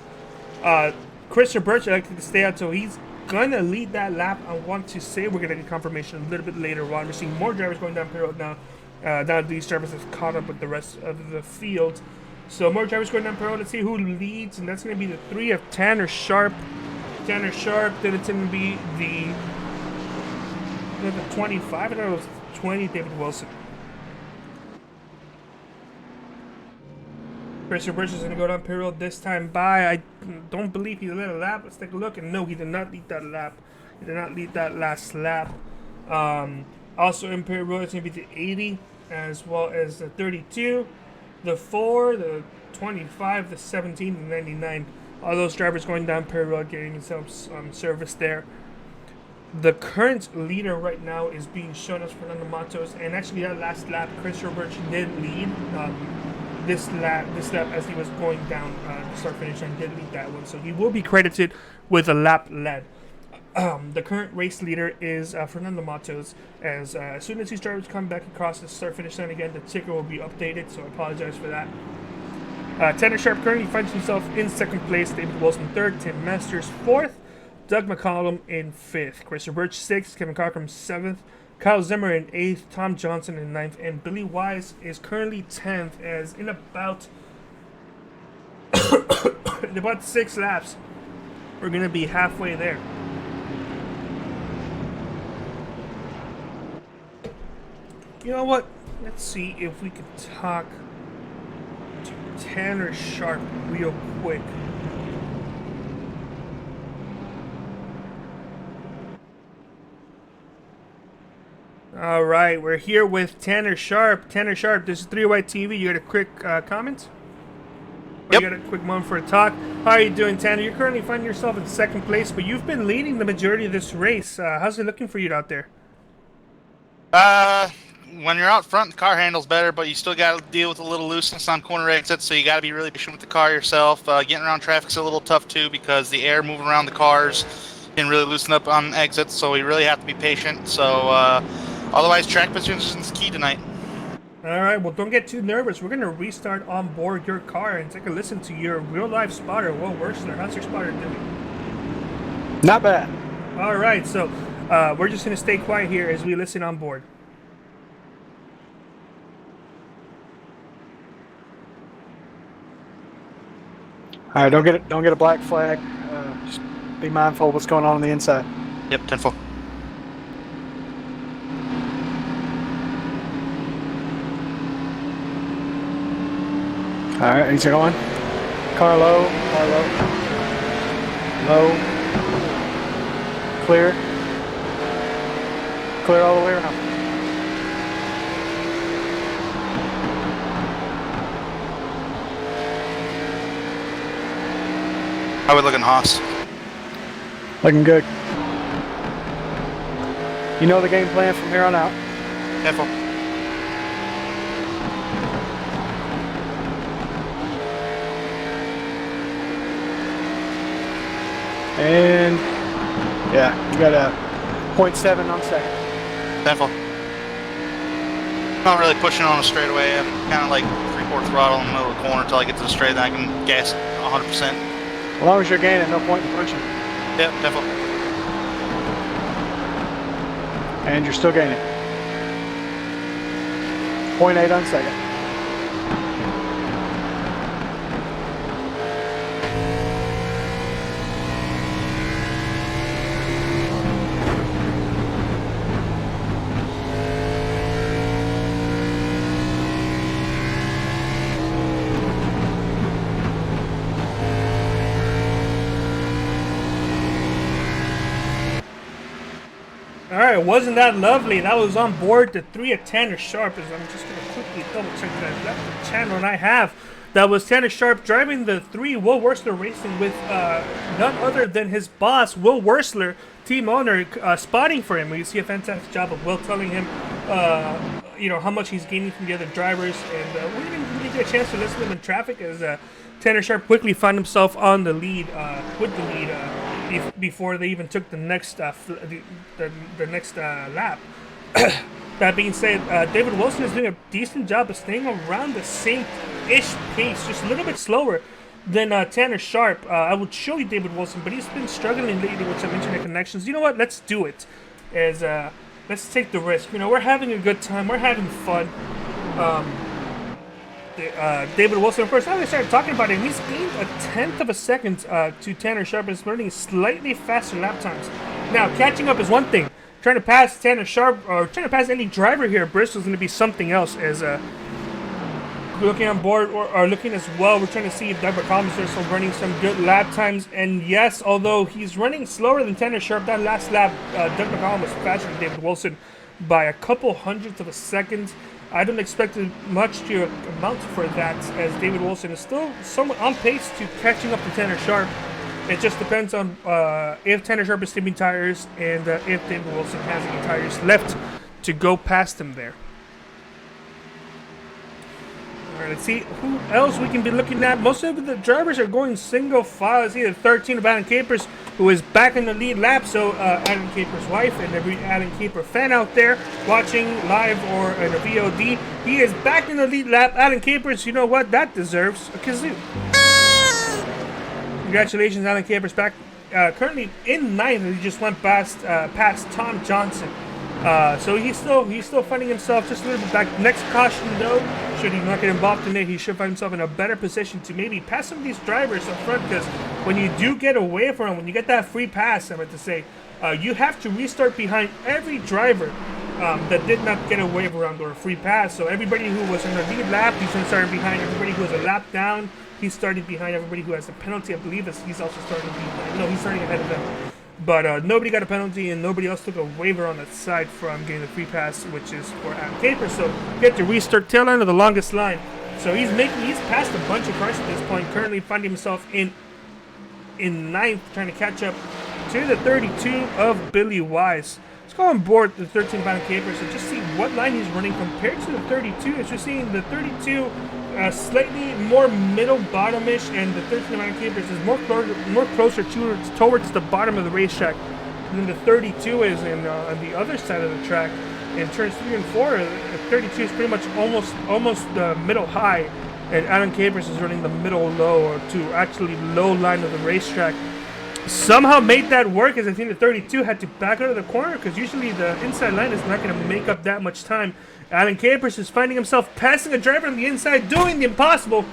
Christopher Birch elected to stay out, so he's gonna lead that lap. I want to say we're gonna get confirmation a little bit later on. We're seeing more drivers going down pit road now. Now these drivers have caught up with the rest of the field. So more drivers going down pit road. Let's see who leads, and that's gonna be the 3 of Tanner Sharp. Tanner Sharp. Then it's gonna be the 25. I thought it was 20. David Wilson. Christopher Birch is going to go down pit road this time by. I don't believe he led a lap. Let's take a look. And no, he did not lead that lap. He did not lead that last lap. Also in pit road, it's going to be the 80, as well as the 32, the 4, the 25, the 17, and the 99. All those drivers going down pit road, getting themselves service there. The current leader right now is being shown as Fernando Matos, and actually that last lap, Christopher Birch did lead. This lap as he was going down the start-finish line, did lead that one, so he will be credited with a lap led. The current race leader is Fernando Matos. As soon as these drivers come back across the start-finish line again, the ticker will be updated, so I apologize for that. Tanner Sharp currently finds himself in 2nd place, David Wilson 3rd, Tim Masters 4th, Doug McCollum in 5th, Christopher Birch 6th, Kevin Cochran 7th, Kyle Zimmer in 8th, Tom Johnson in 9th, and Billy Wise is currently 10th, as in about 6 laps, we're going to be halfway there. You know what? Let's see if we can talk to Tanner Sharp real quick. All right, we're here with Tanner Sharp. Tanner Sharp, this is 3 White TV. You got a quick comment? Yep. You got a quick moment for a talk? How are you doing, Tanner? You're currently finding yourself in 2nd place, but you've been leading the majority of this race. How's it looking for you out there? When you're out front, the car handles better, but you still got to deal with a little looseness on corner exits, so you got to be really patient with the car yourself. Getting around traffic's a little tough, too, because the air moving around the cars can really loosen up on exits, so we really have to be patient. So, otherwise, track position is key tonight. All right, well, don't get too nervous. We're going to restart on board your car and take a listen to your real-life spotter, Will Wursler. How's your spotter doing? Not bad. All right, so we're just going to stay quiet here as we listen on board. All right, don't get a black flag. Just be mindful of what's going on the inside. Yep, 10-4. All right, he's going. Car low, low. Clear. Clear all the way around. How we looking, Haas? Looking good. You know the game plan from here on out. 10-4. And yeah, you got a 0.7 on second. 10-4. Not really pushing on a straightaway. I'm kind of like 3/4 throttle in the middle of the corner until I get to the straight, and I can gas 100%. As long as you're gaining, no point in pushing. Yep, 10-4. And you're still gaining. 0.8 on second. Alright, wasn't that lovely? That was on board the 3 of Tanner Sharp. As I'm just going to quickly double check that. That's the channel and I have. That was Tanner Sharp driving the 3, Will Wursler Racing, with none other than his boss, Will Wursler, team owner, spotting for him. You see a fantastic job of Will telling him, you know, how much he's gaining from the other drivers. And we didn't really get a chance to listen to him in traffic, as Tanner Sharp quickly found himself on the lead, with the lead, before they even took the next the next lap. That being said, David Wilson is doing a decent job of staying around the same-ish pace, just a little bit slower than Tanner Sharp. I would show you David Wilson, but he's been struggling lately with some internet connections. You know what? Let's do it. Let's take the risk. You know, we're having a good time. We're having fun. David Wilson, of course, now they started talking about him. He's gained a 1/10 of a second to Tanner Sharp and is running slightly faster lap times. Now, catching up is one thing. Trying to pass Tanner Sharp, or trying to pass any driver here at Bristol, is going to be something else. As looking on board, or looking as well, we're trying to see if Doug McCollum is also running some good lap times. And yes, although he's running slower than Tanner Sharp, that last lap, Doug McCollum was faster than David Wilson by a couple hundredths of a second. I don't expect much to amount for that, as David Wilson is still somewhat on pace to catching up to Tanner Sharp. It just depends on if Tanner Sharp is skipping tires, and if David Wilson has any tires left to go past him there. Alright, let's see who else we can be looking at. Most of the drivers are going single file. I see the 13 of Alan Capers, who is back in the lead lap. So Alan Capers' wife and every Alan Caper fan out there watching live or in a VOD, he is back in the lead lap. Alan Capers, you know what? That deserves a kazoo. Congratulations, Alan Capers, back currently in 9th. He just went past Tom Johnson. So he's still finding himself just a little bit back. Next caution though, should he not get involved in it, he should find himself in a better position to maybe pass some of these drivers up front, because when you do get away from him, when you get that free pass, I meant to say, you have to restart behind every driver that did not get a wave around or a free pass. So everybody who was in the lead lap, he's going to start behind. Everybody who was a lap down, he's starting behind. Everybody who has a penalty, I believe, he's also starting behind. No, he's starting ahead of them. But nobody got a penalty, and nobody else took a waiver on that side from getting the free pass, which is for Adam Capers. So get to restart tail end of the longest line. So he's passed a bunch of cars at this point. Currently finding himself in ninth, trying to catch up to the 32 of Billy Wise. Let's go on board the 13 of Adam Capers and just see what line he's running compared to the 32. As you're seeing, the 32 slightly more middle bottomish, and the 13 of Adam Capers is more closer towards the bottom of the racetrack than the 32 is on the other side of the track. In turns 3 and 4, 32 is pretty much almost the middle high, and Adam Capers is running the middle low, or to actually low line of the racetrack. Somehow made that work, as I think the 32 had to back out of the corner, because usually the inside line is not going to make up that much time. Adam Capers is finding himself passing a driver on the inside, doing the impossible,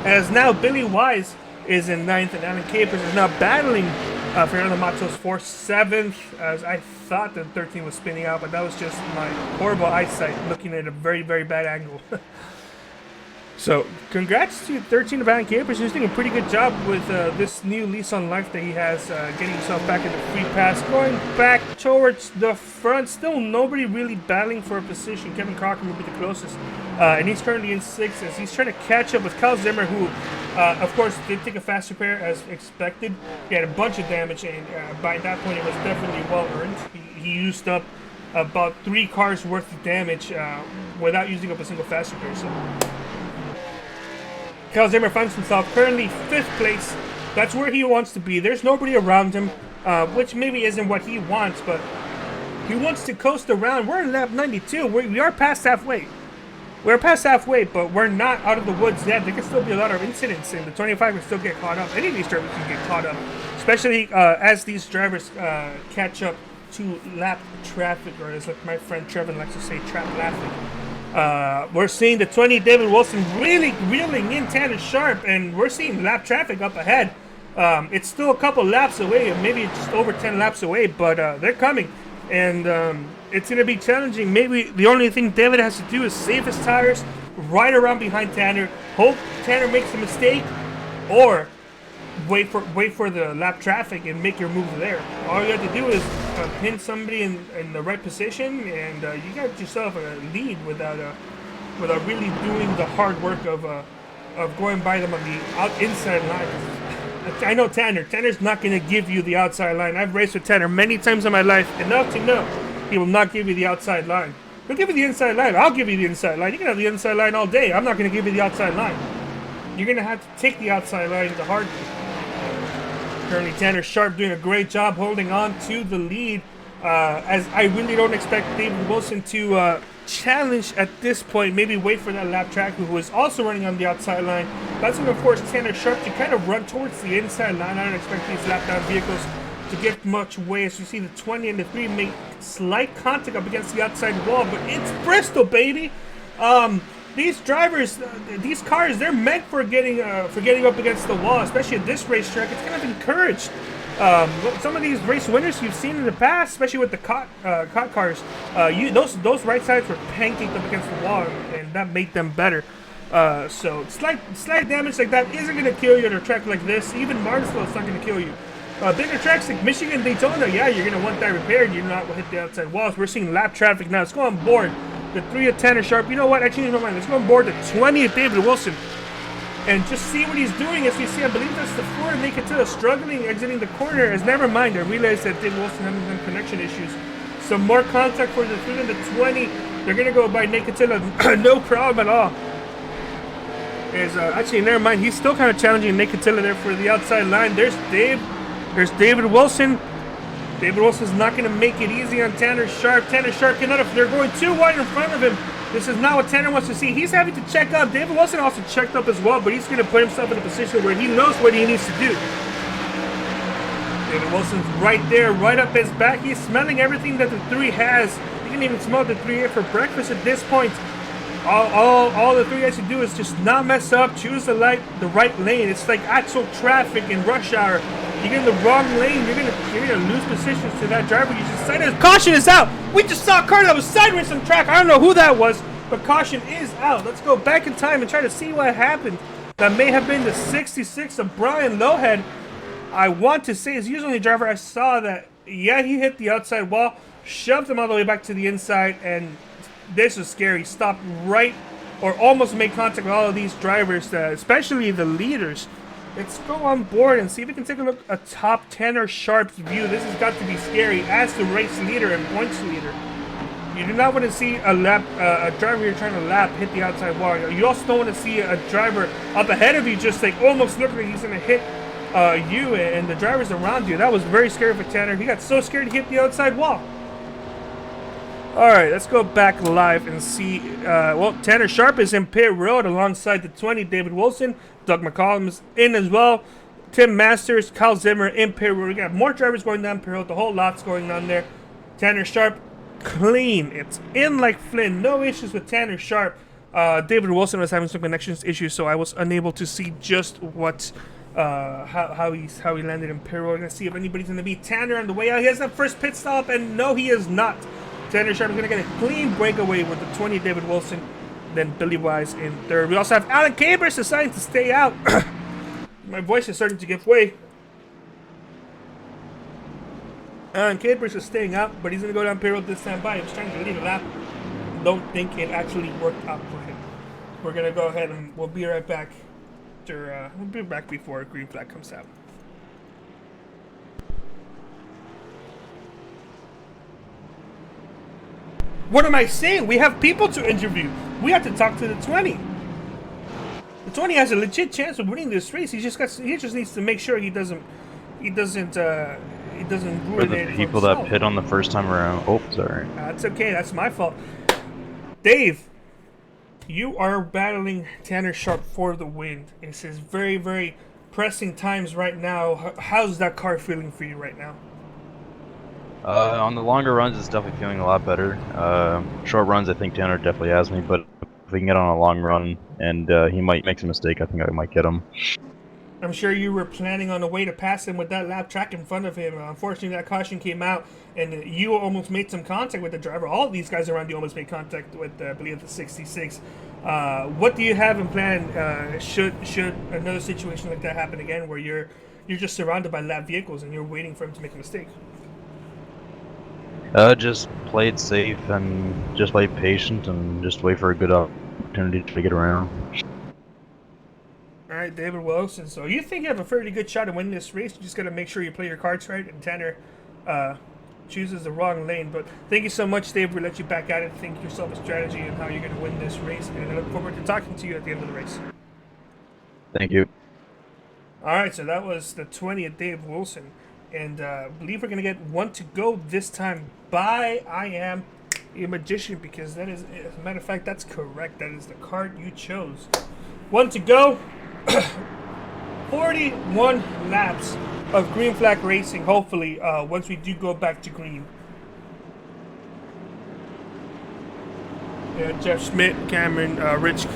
as now Billy Wise is in 9th, and Adam Capers is now battling Fernando Matos for 7th, as I thought the 13 was spinning out, but that was just my horrible eyesight looking at a very, very bad angle. So, congrats to 13 of Adam Capers, who's doing a pretty good job with this new lease on life that he has, getting himself back in the free pass, going back towards the front. Still nobody really battling for a position. Kevin Crocker will be the closest, and he's currently in 6th as he's trying to catch up with Kyle Zimmer, who, of course, did take a fast repair as expected. He had a bunch of damage, and by that point, it was definitely well earned. He used up about 3 cars worth of damage without using up a single fast repair. So Kyle Zimmer finds himself currently 5th place. That's where he wants to be. There's nobody around him, which maybe isn't what he wants, but he wants to coast around. We're in lap 92. We are past halfway. We're past halfway, but we're not out of the woods yet. There can still be a lot of incidents, and the 25 can still get caught up. Any of these drivers can get caught up, especially as these drivers catch up to lap traffic, or as like my friend Trevin likes to say, trap laughing. We're seeing the 20 David Wilson really reeling in Tanner Sharp, and we're seeing lap traffic up ahead. It's still a couple laps away, maybe just over 10 laps away, but they're coming, and it's going to be challenging. Maybe the only thing David has to do is save his tires, ride around behind Tanner, hope Tanner makes a mistake, or wait for the lap traffic and make your move there. All you have to do is pin somebody in the right position, and you got yourself a lead without really doing the hard work of going by them on the inside line. I know Tanner's not going to give you the outside line. I've raced with Tanner many times in my life, enough to know he will not give you the outside line. He'll give you the inside line. I'll give you the inside line. You can have the inside line all day. I'm not going to give you the outside line. You're going to have to take the outside line the hard way. Currently, Tanner Sharp doing a great job holding on to the lead, as I really don't expect David Wilson to challenge at this point. Maybe wait for that lap tracker, who is also running on the outside line. That's going to force Tanner Sharp to kind of run towards the inside line. I don't expect these lap down vehicles to get much way. As you see, the 20 and the 3 make slight contact up against the outside wall, but it's Bristol, baby. These drivers, these cars, they're meant for getting up against the wall, especially at this racetrack. It's kind of encouraged. Some of these race winners you've seen in the past, especially with the cot cars, those right sides were pancaked up against the wall, and that made them better. So slight damage like that isn't going to kill you at a track like this. Even Martinsville, it's not going to kill you. Bigger tracks like Michigan, Daytona, yeah, you're going to want that repaired. You're not going to hit the outside walls. We're seeing lap traffic now. Let's go on board the 3 of Tanner Sharp. You know what? I changed my mind. Let's go on board the 20 of David Wilson and just see what he's doing. As you see, I believe that's the 4 of Nate Catilla struggling exiting the corner. As never mind, I realized that David Wilson having some connection issues. Some more contact for the 3 and the 20. They're going to go by Nate Catilla. No problem at all. Actually, never mind. He's still kind of challenging Nate Catilla there for the outside line. There's Dave. There's David Wilson. David Wilson's not going to make it easy on Tanner Sharp. Tanner Sharp cannot, if they're going too wide in front of him. This is not what Tanner wants to see. He's having to check up. David Wilson also checked up as well, but he's going to put himself in a position where he knows what he needs to do. David Wilson's right there, right up his back. He's smelling everything that the 3 has. You can even smell the 3 for breakfast at this point. All the 3 has to do is just not mess up, choose the right lane. It's like actual traffic in rush hour. You get in the wrong lane, you're gonna lose positions to that driver. You just said caution is out. We just saw a car that was sideways on the track. I don't know who that was, but caution is out. Let's go back in time and try to see what happened. That may have been the 66 of Brian Lowhead. I want to say is usually the driver I saw that, yeah, he hit the outside wall, shoved him all the way back to the inside, and this was scary. Stopped right or almost made contact with all of these drivers, especially the leaders. Let's go on board and see if we can take a look at top Tanner Sharp's view. This has got to be scary as the race leader and points leader. You do not want to see a driver you're trying to lap hit the outside wall. You also don't want to see a driver up ahead of you just like almost look like he's going to hit you and the drivers around you. That was very scary for Tanner. He got so scared he hit the outside wall. Alright, let's go back live and see. Well, Tanner Sharp is in pit road alongside the 20, David Wilson. Doug McCollum's in as well. Tim Masters, Kyle Zimmer in pit road. We got more drivers going down pit road. The whole lot's going on there. Tanner Sharp, clean. It's in like Flynn. No issues with Tanner Sharp. David Wilson was having some connections issues, so I was unable to see just what how he landed in pit road. We're gonna see if anybody's gonna beat Tanner on the way out. He has that first pit stop, and no, he is not. Tanner Sharp is going to get a clean breakaway with the 20 David Wilson, then Billy Wise in third. We also have Alan Cabers deciding to stay out. My voice is starting to give way. Alan Cabers is staying out, but he's going to go down pit road this time by. He was trying to lead a lap. Don't think it actually worked out for him. We're going to go ahead and we'll be right back. We'll be back before a green flag comes out. What am I saying? We have people to interview. We have to talk to the 20. The 20 has a legit chance of winning this race. He just needs to make sure he doesn't ruin For the it people that pit on the first time around. Oh, sorry. That's okay. That's my fault. Dave, you are battling Tanner Sharp for the win. This is very, very pressing times right now. How's that car feeling for you right now? On the longer runs, it's definitely feeling a lot better. Short runs, I think Tanner definitely has me, but if we can get on a long run and he might make some mistake, I think I might get him. I'm sure you were planning on a way to pass him with that lap track in front of him. Unfortunately, that caution came out, and you almost made some contact with the driver. All of these guys around you almost made contact with, I believe, the 66. What do you have in plan should another situation like that happen again, where you're just surrounded by lap vehicles and you're waiting for him to make a mistake? Just play it safe and just play patient and just wait for a good opportunity to get around. All right, David Wilson. So you think you have a fairly good shot at winning this race? You just got to make sure you play your cards right, and Tanner chooses the wrong lane. But thank you so much, Dave. We'll let you back at it. Think yourself a strategy and how you're going to win this race. And I look forward to talking to you at the end of the race. Thank you. All right, so that was the 20th Dave Wilson. And I believe we're going to get one to go this time by I Am a Magician, because that is, as a matter of fact, that's correct. That is the card you chose. One to go. 41 laps of green flag racing, hopefully, once we do go back to green. Yeah, Jeff Schmidt, Cameron, Rich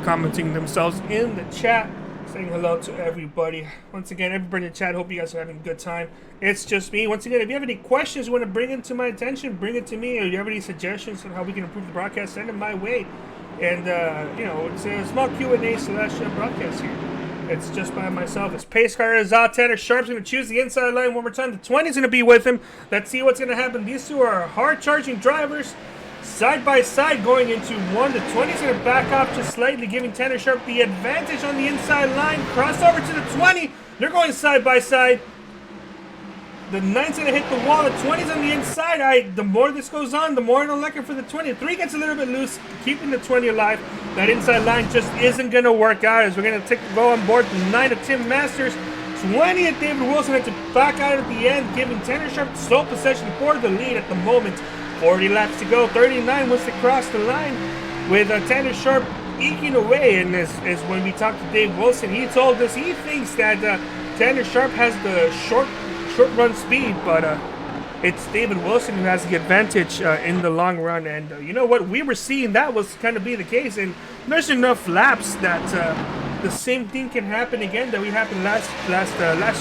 commenting themselves in the chat, saying hello to everybody. Once again, everybody in the chat, hope you guys are having a good time. It's just me. Once again, if you have any questions you want to bring into my attention, bring it to me. Or you have any suggestions on how we can improve the broadcast, send them my way. And, it's a small Q&A / broadcast here. It's just by myself. It's pace car is out. Tanner Sharp's going to choose the inside line one more time. The 20's going to be with him. Let's see what's going to happen. These two are hard-charging drivers. Side by side going into one. The 20's going to back off just slightly, giving Tanner Sharp the advantage on the inside line. Crossover to the 20. They're going side by side. The 9's going to hit the wall. The 20's on the inside. The more this goes on, the more I don't like it for the 20. The 3 gets a little bit loose, keeping the 20 alive. That inside line just isn't going to work out, as we're going to go on board the 9 of Tim Masters. 20 of David Wilson had to back out at the end, giving Tanner Sharp sole possession for the lead at the moment. 40 laps to go. 39 wants to cross the line, with Tanner Sharp eking away. And as when we talked to Dave Wilson, he told us he thinks that Tanner Sharp has the short run speed, but it's David Wilson who has the advantage in the long run. And you know what? We were seeing that was kind of be the case, and there's enough laps that the same thing can happen again that we happened last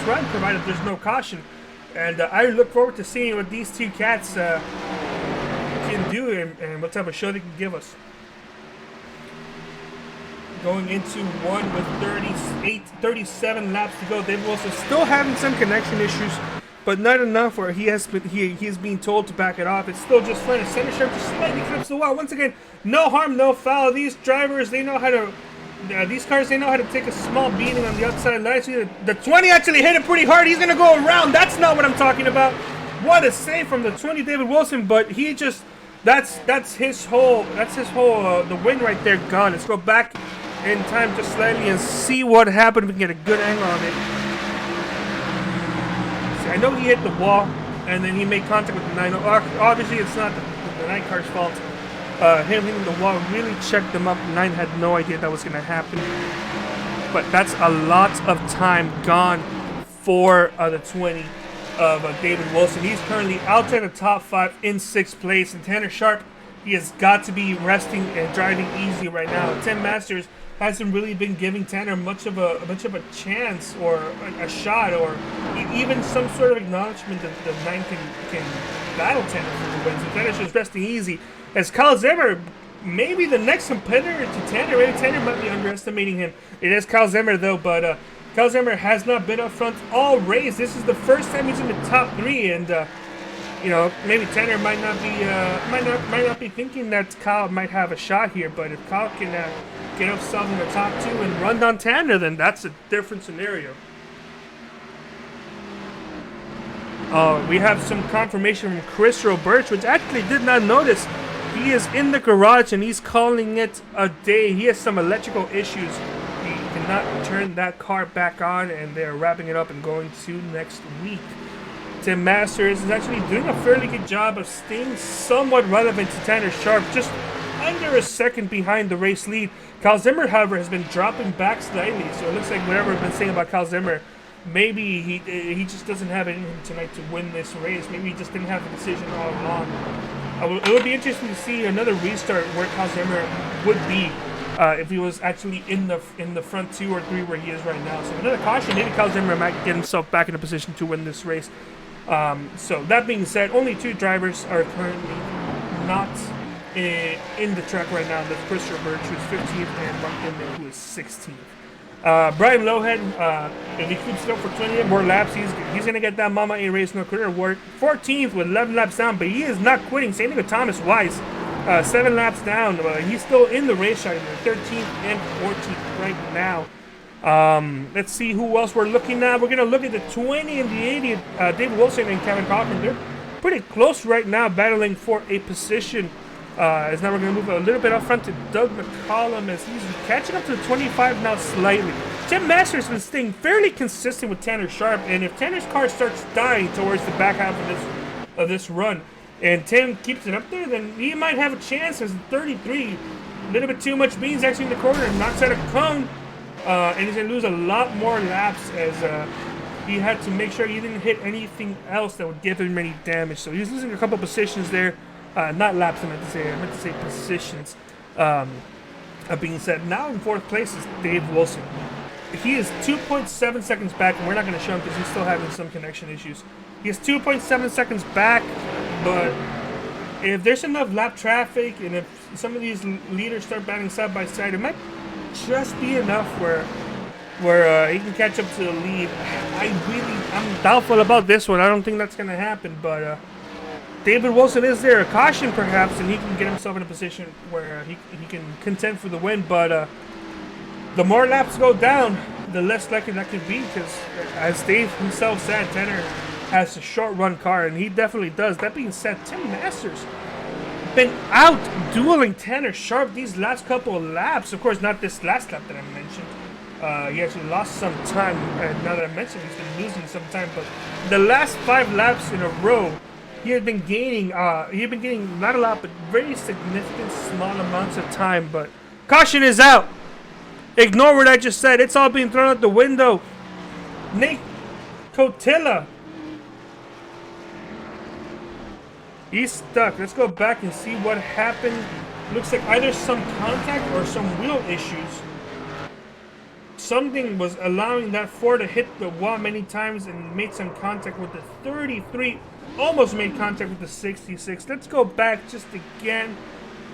run, provided there's no caution. And I look forward to seeing what these two cats can do and what type of show they can give us. Going into one with 37 laps to go. David Wilson still having some connection issues, but not enough where he is being told to back it off. It's still just fine. Center sharp just slightly clips the wall. Once again, no harm, no foul. These drivers, they know how to. These cars, they know how to take a small beating on the outside line. See, the 20 actually hit it pretty hard. He's gonna go around. That's not what I'm talking about. What a save from the 20, David Wilson. But he just, that's his whole the win right there gone. Let's go back in time just slightly and see what happened. We can get a good angle on it. See, I know he hit the wall and then he made contact with the 9. Obviously, it's not the 9 car's fault. Him hitting the wall really checked them up. 9 had no idea that was going to happen. But that's a lot of time gone for the 20 of David Wilson. He's currently outside the top 5 in 6th place. And Tanner Sharp, he has got to be resting and driving easy right now. Tim Masters hasn't really been giving Tanner much of a chance or a shot or even some sort of acknowledgement that the 9 can battle Tanner for the win. So Tanner's just resting easy. As Kyle Zimmer, maybe the next competitor to Tanner. Maybe Tanner might be underestimating him. It is Kyle Zimmer though, but Kyle Zimmer has not been up front all race. This is the first time he's in the top 3, and you know, maybe Tanner might not be thinking that Kyle might have a shot here. But if Kyle can get himself in the top 2 and run down Tanner, then that's a different scenario. We have some confirmation from Chris Roberts, which I actually did not notice. He is in the garage and he's calling it a day. He has some electrical issues. He cannot turn that car back on, and they're wrapping it up and going to next week. Tim Masters is actually doing a fairly good job of staying somewhat relevant to Tanner Sharp, just under a second behind the race lead. Kyle Zimmer, however, has been dropping back slightly, so it looks like whatever I've been saying about Kyle Zimmer, maybe he just doesn't have it in him tonight to win this race. Maybe he just didn't have the decision all along. It would be interesting to see another restart where Kyle Zimmer would be if he was actually in the front 2 or 3 where he is right now. So another caution, maybe Kyle Zimmer might get himself back in a position to win this race. So that being said, only 2 drivers are currently not in the track right now. That's Chris Roberts, who's 15th, and Mark Inman, who is 16th. Brian Lohan, if he keeps it up for 28 more laps, he's going to get that Mama A Race No Quitter award. 14th with 11 laps down, but he is not quitting. Same thing with Thomas Weiss. 7 laps down. He's still in the race shot, 13th and 14th right now. Let's see who else we're looking at. We're going to look at the 20 and the 80. David Wilson and Kevin Cochran. They're pretty close right now, battling for a position. As now we're going to move a little bit up front to Doug McCollum as he's catching up to the 25 now slightly. Tim Masters has been staying fairly consistent with Tanner Sharp, and if Tanner's car starts dying towards the back half of this run, and Tim keeps it up there, then he might have a chance as 33. A little bit too much beans actually in the corner and knocks out a cone, and he's going to lose a lot more laps as he had to make sure he didn't hit anything else that would give him any damage. So he's losing a couple positions there. Not laps, I meant to say positions. Being said, now in 4th place is Dave Wilson. He is 2.7 seconds back, and we're not going to show him because he's still having some connection issues. He is 2.7 seconds back, but if there's enough lap traffic and if some of these leaders start battling side by side, it might just be enough where he can catch up to the lead. I'm doubtful about this one. I don't think that's going to happen, but David Wilson is there. A caution, perhaps, and he can get himself in a position where he can contend for the win. But the more laps go down, the less likely that could be. Because, as Dave himself said, Tanner has a short-run car, and he definitely does. That being said, Tim Masters been out dueling Tanner Sharp these last couple of laps. Of course, not this last lap that I mentioned. He actually lost some time. And now that I mentioned, he's been losing some time. But the last 5 laps in a row, he had been gaining not a lot, but very significant small amounts of time. But caution is out. Ignore what I just said. It's all being thrown out the window. Nate Cotilla He's stuck. Let's go back and see what happened. Looks like either some contact or some wheel issues. Something was allowing that 4 to hit the wall many times and made some contact with the 33. Almost made contact with the 66. Let's go back just again.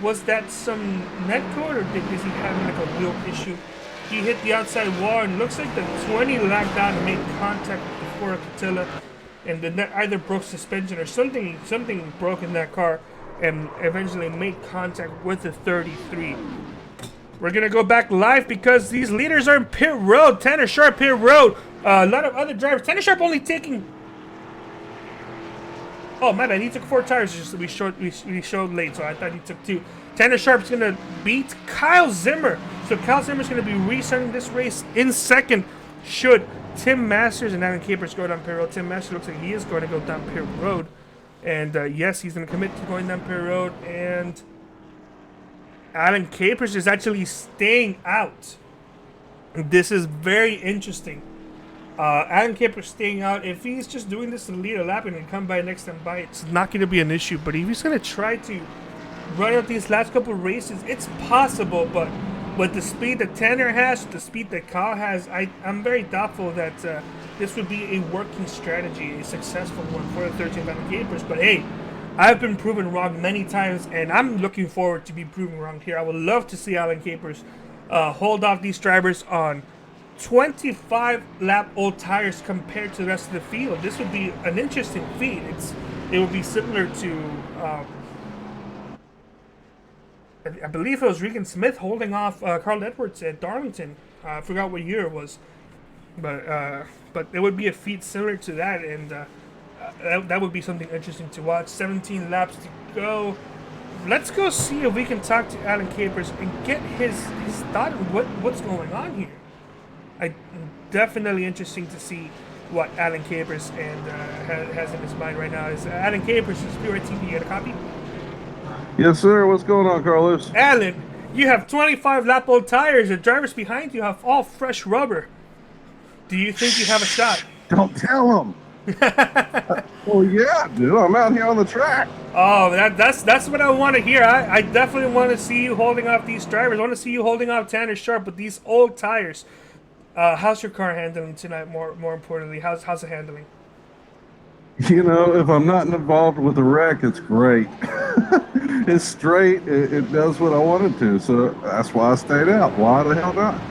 Was that some net code or is he having like a wheel issue? He hit the outside wall and looks like the 20 lagged out and made contact with the 4 Catilla. And the net either broke suspension or something broke in that car and eventually made contact with the 33. We're gonna go back live because these leaders are in pit road. Tanner Sharp pit road. A lot of other drivers. Tanner Sharp only taking. Oh my bad. He took 4 tires. Just we showed late, so I thought he took 2. Tanner Sharp's gonna beat Kyle Zimmer. So Kyle Zimmer's gonna be restarting this race in second. Should Tim Masters and Alan Capers go down pit road? Tim Masters looks like he is going to go down pit road, and yes, he's gonna commit to going down pit road and. Alan Capers is actually staying out. This is very interesting. Alan Capers staying out. If he's just doing this to lead a lap and then come by next time by, it's not going to be an issue. But if he's going to try to run out these last couple of races, it's possible. But with the speed that Tanner has, the speed that Kyle has, I'm very doubtful that this would be a working strategy, a successful one for the 13th Alan Capers. But hey, I've been proven wrong many times, and I'm looking forward to be proven wrong here. I would love to see Alan Capers hold off these drivers on 25 lap old tires compared to the rest of the field. This would be an interesting feat. It would be similar to, I believe it was Regan Smith holding off Carl Edwards at Darlington. I forgot what year it was, but it would be a feat similar to that, and that would be something interesting to watch. 17 laps to go. Let's go see if we can talk to Alan Capers and get his thought on what's going on here. Definitely interesting to see what Alan Capers has in his mind right now. Is Alan Capers is Spirit TV? You got a copy? Yes, sir. What's going on, Carlos? Alan, you have 25 lap old tires. The drivers behind you have all fresh rubber. Do you think you have a shot? Don't tell them. Well, yeah, dude. I'm out here on the track. Oh, that's what I want to hear. I definitely want to see you holding off these drivers. I want to see you holding off Tanner Sharp with these old tires. How's your car handling tonight? More importantly, how's it handling? You know, if I'm not involved with a wreck, it's great. It's straight. It does what I wanted to, so that's why I stayed out. Why the hell not?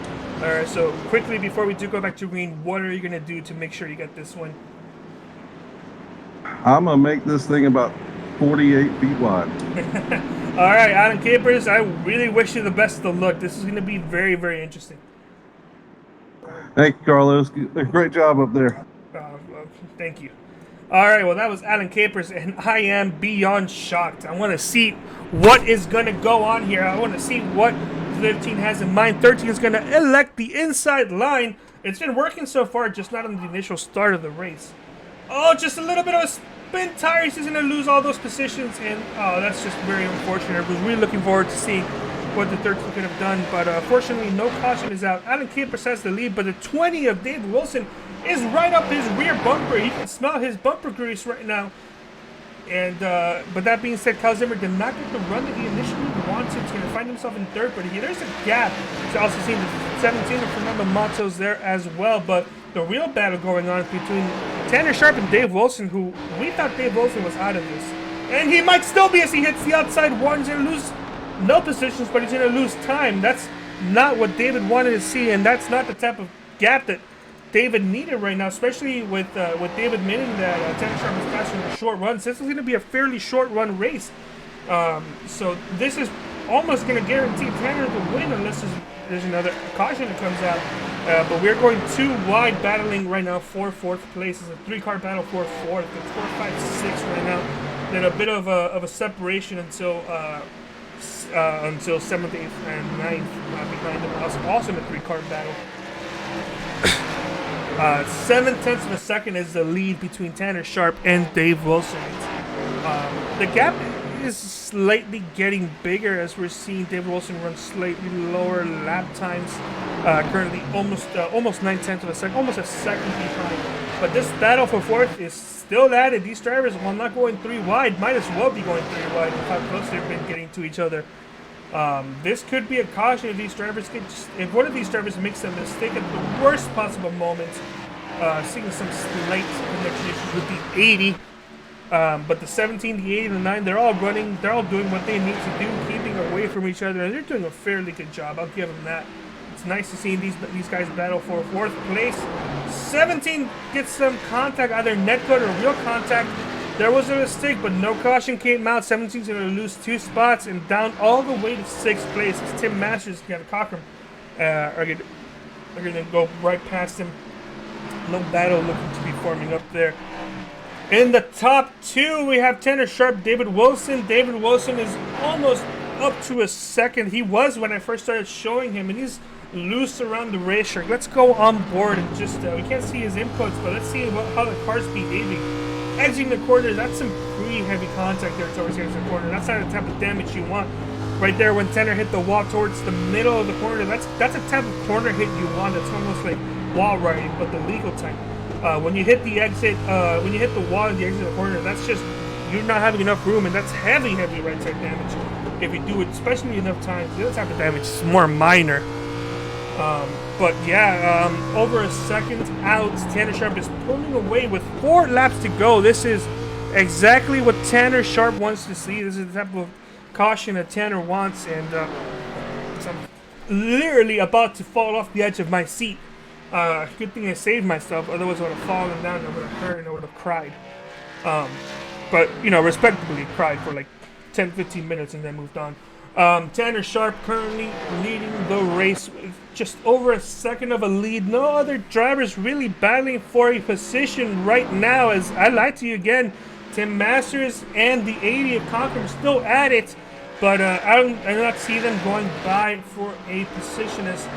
All right. So quickly before we do go back to green, what are you gonna do to make sure you get this one? I'm gonna make this thing about 48 feet wide. All right, Alan Capers, I really wish you the best of luck. This is going to be very, very interesting. Thank you, Carlos. Great job up there. Well, thank you. All right, well, that was Alan Capers, and I am beyond shocked. I want to see what is going to go on here. I want to see what 13 has in mind. 13 is going to elect the inside line. It's been working so far, just not on the initial start of the race. Oh, just a little bit of a spin tire. He's going to lose all those positions, and oh, that's just very unfortunate. I was really looking forward to seeing what the 13 could have done, but fortunately, no caution is out. Alan Capers has the lead, but the 20 of Dave Wilson is right up his rear bumper. You can smell his bumper grease right now. And but that being said, Kyle Zimmer did not get the run that he initially wanted. He's going to find himself in third, but there's a gap. He's also seen the 17 of Fernando Matos there as well, but the real battle going on is between Tanner Sharp and Dave Wilson, who we thought Dave Wilson was out of this. And he might still be as he hits the outside one. He's going to lose no positions, but he's going to lose time. That's not what David wanted to see, and that's not the type of gap that David needed right now, especially with David admitting that Tanner Sharp is faster in the short runs. This is going to be a fairly short run race. So this is almost going to guarantee Tanner the win unless there's another caution that comes out. But we're going two wide battling right now for fourth place. It's a three-car battle for fourth. It's 4, 5, 6 right now. Then a bit of a separation until 7th, 8th, and 9th behind them. Also in a three-car battle. 7/10 of a second is the lead between Tanner Sharp and Dave Wilson. The gap is slightly getting bigger as we're seeing David Wilson run slightly lower lap times. Currently almost 9/10 of a second, almost a second behind. But this battle for fourth is still at it. These drivers, while not going 3 wide, might as well be going 3 wide with how close they've been getting to each other. This could be a caution if these drivers if one of these drivers makes a mistake at the worst possible moment. Seeing some slight connection issues with the 80. But the 17, the 8, and the 9, they're all doing what they need to do, keeping away from each other, and they're doing a fairly good job. I'll give them that. It's nice to see these guys battle for 4th place. 17 gets some contact, either netcut or real contact. There was a mistake, but no caution came out. 17's going to lose 2 spots and down all the way to 6th place. As Tim Masters and Kevin Cochran are going to go right past him. No battle looking to be forming up there. In the top 2, we have Tanner Sharp, David Wilson. David Wilson is almost up to a second. He was when I first started showing him, and he's loose around the racetrack. Let's go on board and just, we can't see his inputs, but let's see how the car's behaving. Exiting the corner, that's some pretty heavy contact there towards the exit corner. That's not the type of damage you want. Right there when Tanner hit the wall towards the middle of the corner, that's a type of corner hit you want. That's almost like wall riding, but the legal type. When you hit the exit, when you hit the wall in the exit of the corner, that's just, you're not having enough room, and that's heavy right side damage. If you do it, especially enough times, the other type of damage is more minor. But yeah, over a second out, Tanner Sharp is pulling away with 4 laps to go. This is exactly what Tanner Sharp wants to see. This is the type of caution that Tanner wants, and I'm literally about to fall off the edge of my seat. Good thing I saved myself, otherwise I would have fallen down, I would have hurt, and I would have cried. But, you know, respectably cried for like 10-15 minutes and then moved on. Tanner Sharp currently leading the race with just over a second of a lead. No other drivers really battling for a position right now, as I lied to you again. Tim Masters and the 80 of Concord are still at it, but I do not see them going by for a position, as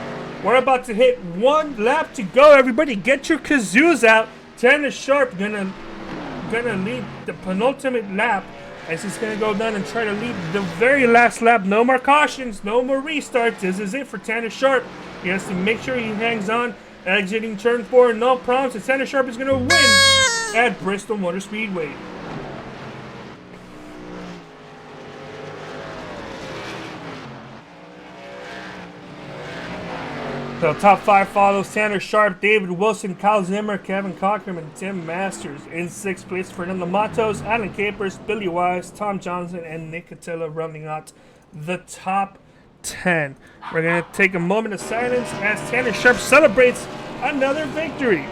we're about to hit 1 lap to go. Everybody get your kazoos out. Tanner Sharp gonna lead the penultimate lap, as he's gonna go down and try to lead the very last lap. No more cautions, no more restarts. This is it for Tanner Sharp. He has to make sure he hangs on. Exiting turn 4, no problems, and Tanner Sharp is gonna win at Bristol Motor Speedway. So top 5 follows Tanner Sharp, David Wilson, Kyle Zimmer, Kevin Cochran, and Tim Masters. In 6th place, Fernando Matos, Alan Capers, Billy Wise, Tom Johnson, and Nick Catilla rounding out the top 10. We're going to take a moment of silence as Tanner Sharp celebrates another victory.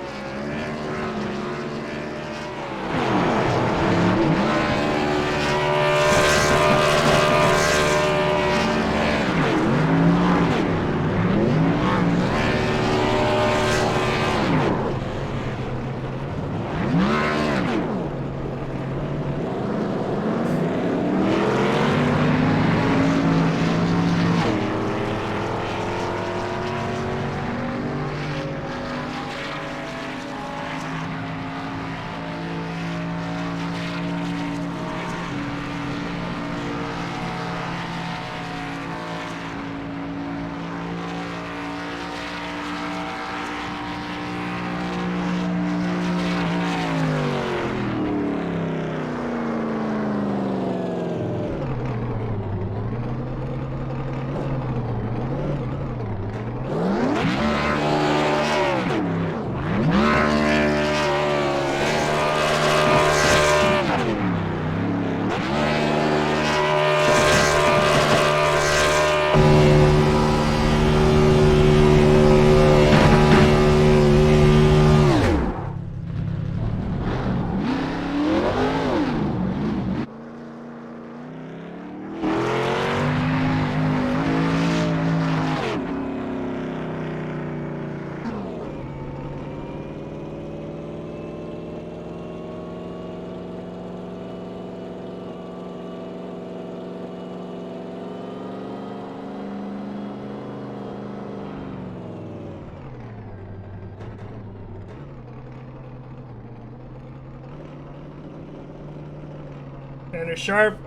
Tanner Sharp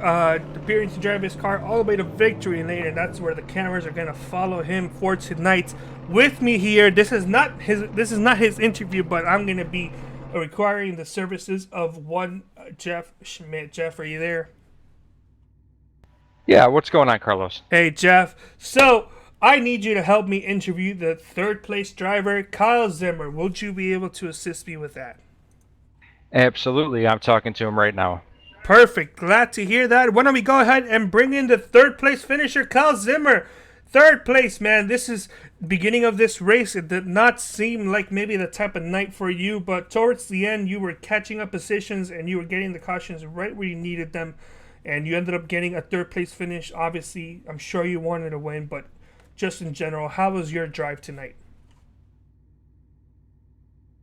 appearing to drive his car all the way to victory lane, and that's where the cameras are gonna follow him for tonight. With me here, this is not his interview, but I'm gonna be requiring the services of one Jeff Schmidt. Jeff, are you there? Yeah, what's going on, Carlos? Hey, Jeff. So, I need you to help me interview the third place driver, Kyle Zimmer. Would you be able to assist me with that? Absolutely, I'm talking to him right now. Perfect. Glad to hear that. Why don't we go ahead and bring in the third place finisher, Kyle Zimmer. Third place, man. This is beginning of this race. It did not seem like maybe the type of night for you, but towards the end, you were catching up positions and you were getting the cautions right where you needed them. And you ended up getting a third place finish. Obviously, I'm sure you wanted to win, but just in general, how was your drive tonight?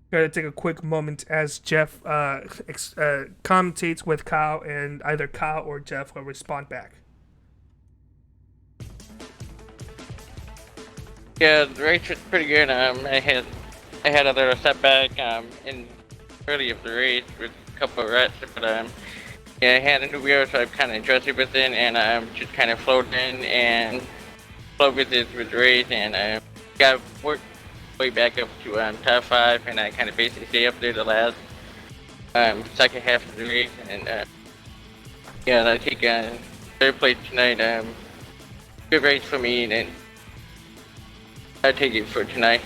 Gotta take a quick moment as Jeff commentates with Kyle, and either Kyle or Jeff will respond back. Yeah, the race was pretty good. I had a little setback in early of the race with a couple of ruts, but yeah, I had a new wheel, so I've kind of adjusted with it, and just kind of flowed in and flowed with it with the race, and got worked way back up to top 5, and I kind of basically stayed up there the last second half of the race, and yeah, I take third place tonight. Good race for me, and I take it for tonight.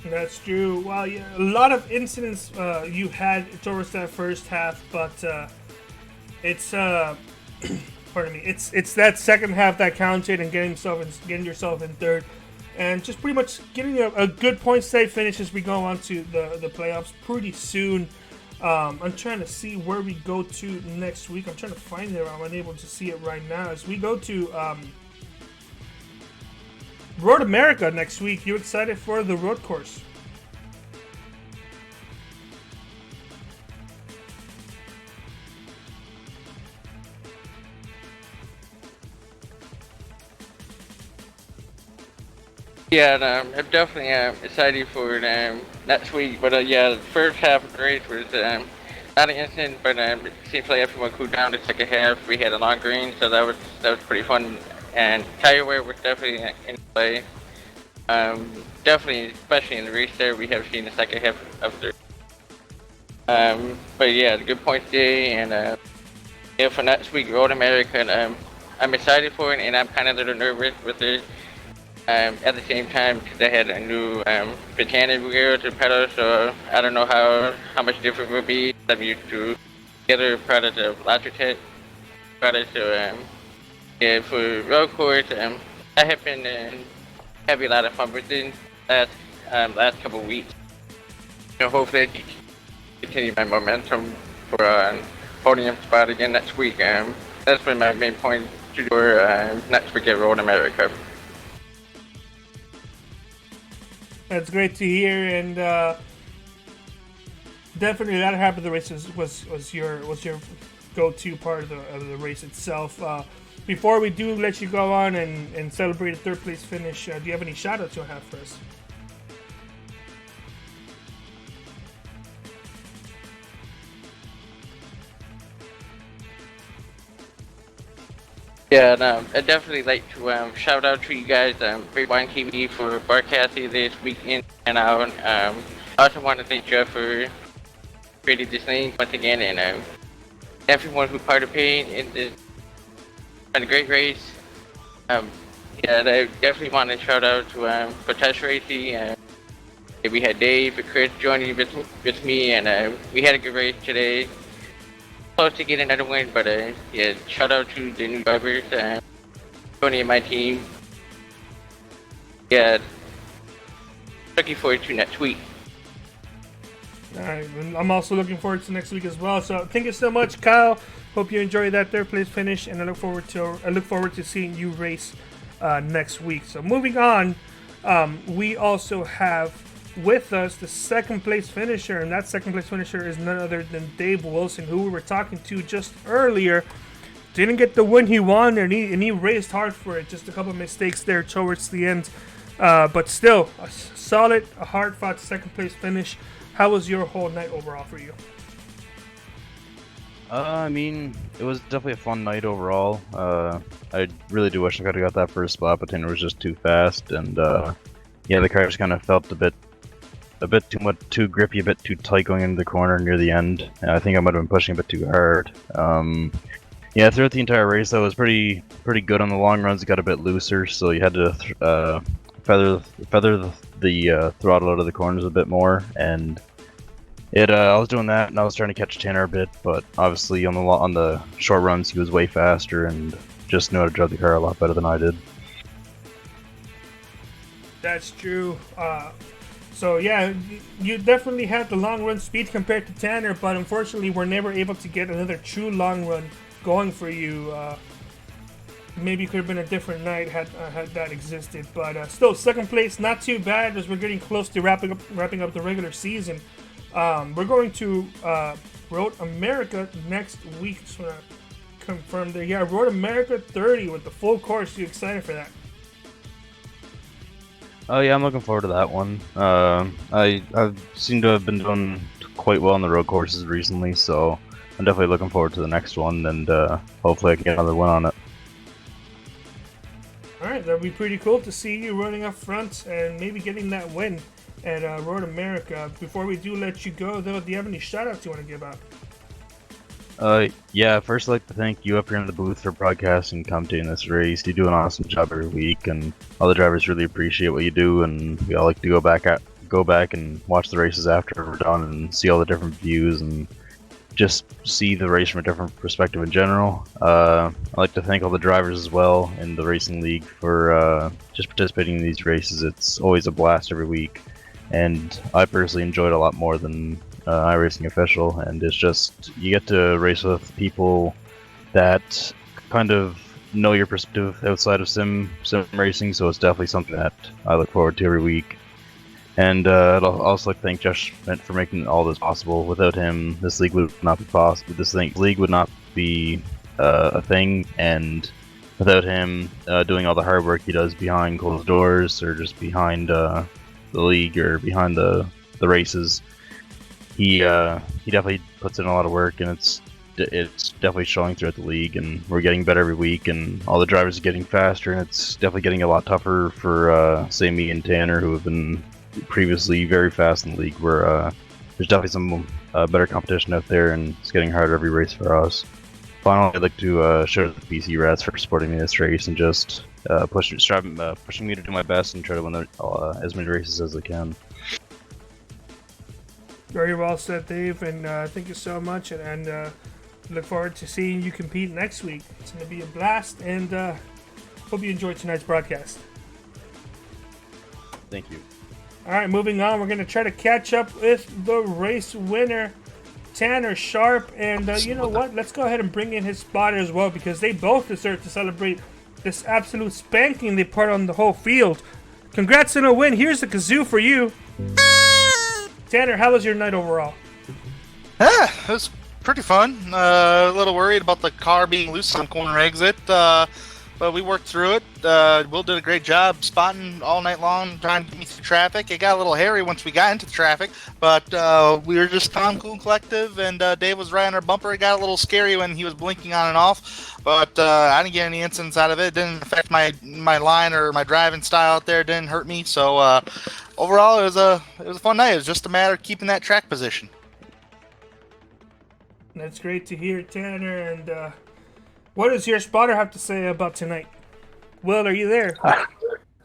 That's true. Well, yeah, a lot of incidents you had towards that first half, but it's pardon me, it's that second half that counted, and getting yourself in third, and just pretty much getting a good point save finish as we go on to the playoffs pretty soon. I'm trying to see where we go to next week. I'm trying to find it. I'm unable to see it right now. As we go to Road America next week. You excited for the road course? Yeah, and, I'm definitely excited for next week. But yeah, the first half of the race was not an incident, but it seems like everyone cooled down the second half. We had a long green, so that was pretty fun. And tire wear was definitely in play. Definitely, especially in the race there, we have seen the second half of the. But yeah, the good points day, and yeah, for next week, Road America, and I'm excited for it, and I'm kind of a little nervous with it. At the same time, because I had a new Britannia wheel to pedal, so I don't know how much different it will be. I'm used to the other product of Logitech product, so yeah, for road course, I have been having a lot of fun with it last couple of weeks. You know, hopefully I can continue my momentum for a podium spot again next week. That's been my main point to do next week at Road America. That's great to hear, and definitely that half of the race was your go-to part of the race itself. Before we do let you go on and celebrate a third place finish, do you have any shout-outs you'll have for us? Yeah, and I'd definitely like to shout out to you guys, Grapevine TV, for broadcasting this weekend and out. I also want to thank Jeff for creating this thing once again, and everyone who participated in this great race. Yeah, I definitely want to shout out to Protest Racy. We had Dave and Chris joining with me, and we had a good race today. Close to get another win, but yeah, shout out to the new drivers, joining my team. Yeah, looking forward to next week. All right, I'm also looking forward to next week as well. So thank you so much, Kyle. Hope you enjoyed that third place finish, and I look forward to seeing you race next week. So moving on, we also have with us the second place finisher, and that second place finisher is none other than Dave Wilson, who we were talking to just earlier. Didn't get the win he wanted, and he raced hard for it. Just a couple of mistakes there towards the end, but still a solid, hard-fought second place finish. How was your whole night overall for you? I mean, it was definitely a fun night overall. I really do wish I could have got that first spot, but Tanner was just too fast, and yeah, the car just kind of felt a bit too much, too grippy, a bit too tight going into the corner near the end. And I think I might have been pushing a bit too hard. Yeah, throughout the entire race, though, it was pretty good on the long runs. It got a bit looser, so you had to feather the throttle out of the corners a bit more, and I was doing that, and I was trying to catch Tanner a bit, but obviously on the short runs, he was way faster and just knew how to drive the car a lot better than I did. That's true. So yeah, you definitely had the long run speed compared to Tanner, but unfortunately, we're never able to get another true long run going for you. Maybe it could have been a different night had that existed, but still, second place, not too bad as we're getting close to wrapping up the regular season. We're going to Road America next week. Just want to confirm there. Yeah, Road America 30 with the full course. You excited for that? Oh yeah, I'm looking forward to that one. I've seemed to have been doing quite well on the road courses recently, so I'm definitely looking forward to the next one, and hopefully I can get another win on it. Alright, that'd be pretty cool to see you running up front and maybe getting that win at Road America. Before we do let you go, though, do you have any shout-outs you want to give out? Yeah, first I'd like to thank you up here in the booth for broadcasting and commentating this race. You do an awesome job every week, and all the drivers really appreciate what you do, and we all like to go back and watch the races after we're done and see all the different views and just see the race from a different perspective in general. I'd like to thank all the drivers as well in the racing league for just participating in these races. It's always a blast every week, and I personally enjoy it a lot more than iRacing official, and it's just you get to race with people that kind of know your perspective outside of sim racing, so it's definitely something that I look forward to every week. And I'd also like to thank Josh Schmidt for making all this possible. Without him, this league would not be possible. League would not be a thing, and without him doing all the hard work he does behind closed doors or just behind the league or behind the races, he definitely puts in a lot of work, and it's definitely showing throughout the league, and we're getting better every week, and all the drivers are getting faster, and it's definitely getting a lot tougher for say me and Tanner, who have been previously very fast in the league. Where there's definitely some better competition out there, and it's getting harder every race for us. Finally, I'd like to shout out the PC Rats for supporting me this race and just pushing me to do my best and try to win as many races as I can. Very well said, Dave, and thank you so much, and look forward to seeing you compete next week. It's going to be a blast, and hope you enjoyed tonight's broadcast. Thank you. All right, moving on, we're going to try to catch up with the race winner, Tanner Sharp, and you know what? Let's go ahead and bring in his spotter as well, because they both deserve to celebrate this absolute spanking they put on the whole field. Congrats on a win. Here's the kazoo for you. Tanner, how was your night overall? Yeah, it was pretty fun. A little worried about the car being loose on corner exit, but we worked through it. Will did a great job spotting all night long, trying to get me through traffic. It got a little hairy once we got into the traffic, but we were just calm, cool, and collective, and Dave was right on our bumper. It got a little scary when he was blinking on and off, but I didn't get any incidents out of it. It didn't affect my line or my driving style out there. It didn't hurt me, so overall, it was a fun night. It was just a matter of keeping that track position. That's great to hear, Tanner. And what does your spotter have to say about tonight? Will, are you there?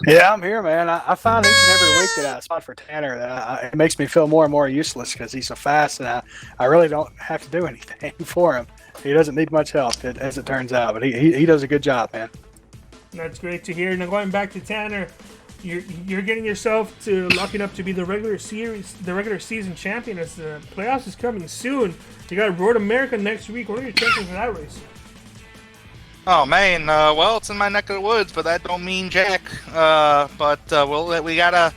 Yeah, I'm here, man. I find each and every week that I spot for Tanner, that it makes me feel more and more useless because he's so fast, and I really don't have to do anything for him. He doesn't need much help, as it turns out, but he does a good job, man. That's great to hear. Now going back to Tanner, you're getting yourself to locking up to be the regular season champion as the playoffs is coming soon. You got Road America next week. What are your chances for that race? Oh man, well, it's in my neck of the woods, but that don't mean jack. We gotta.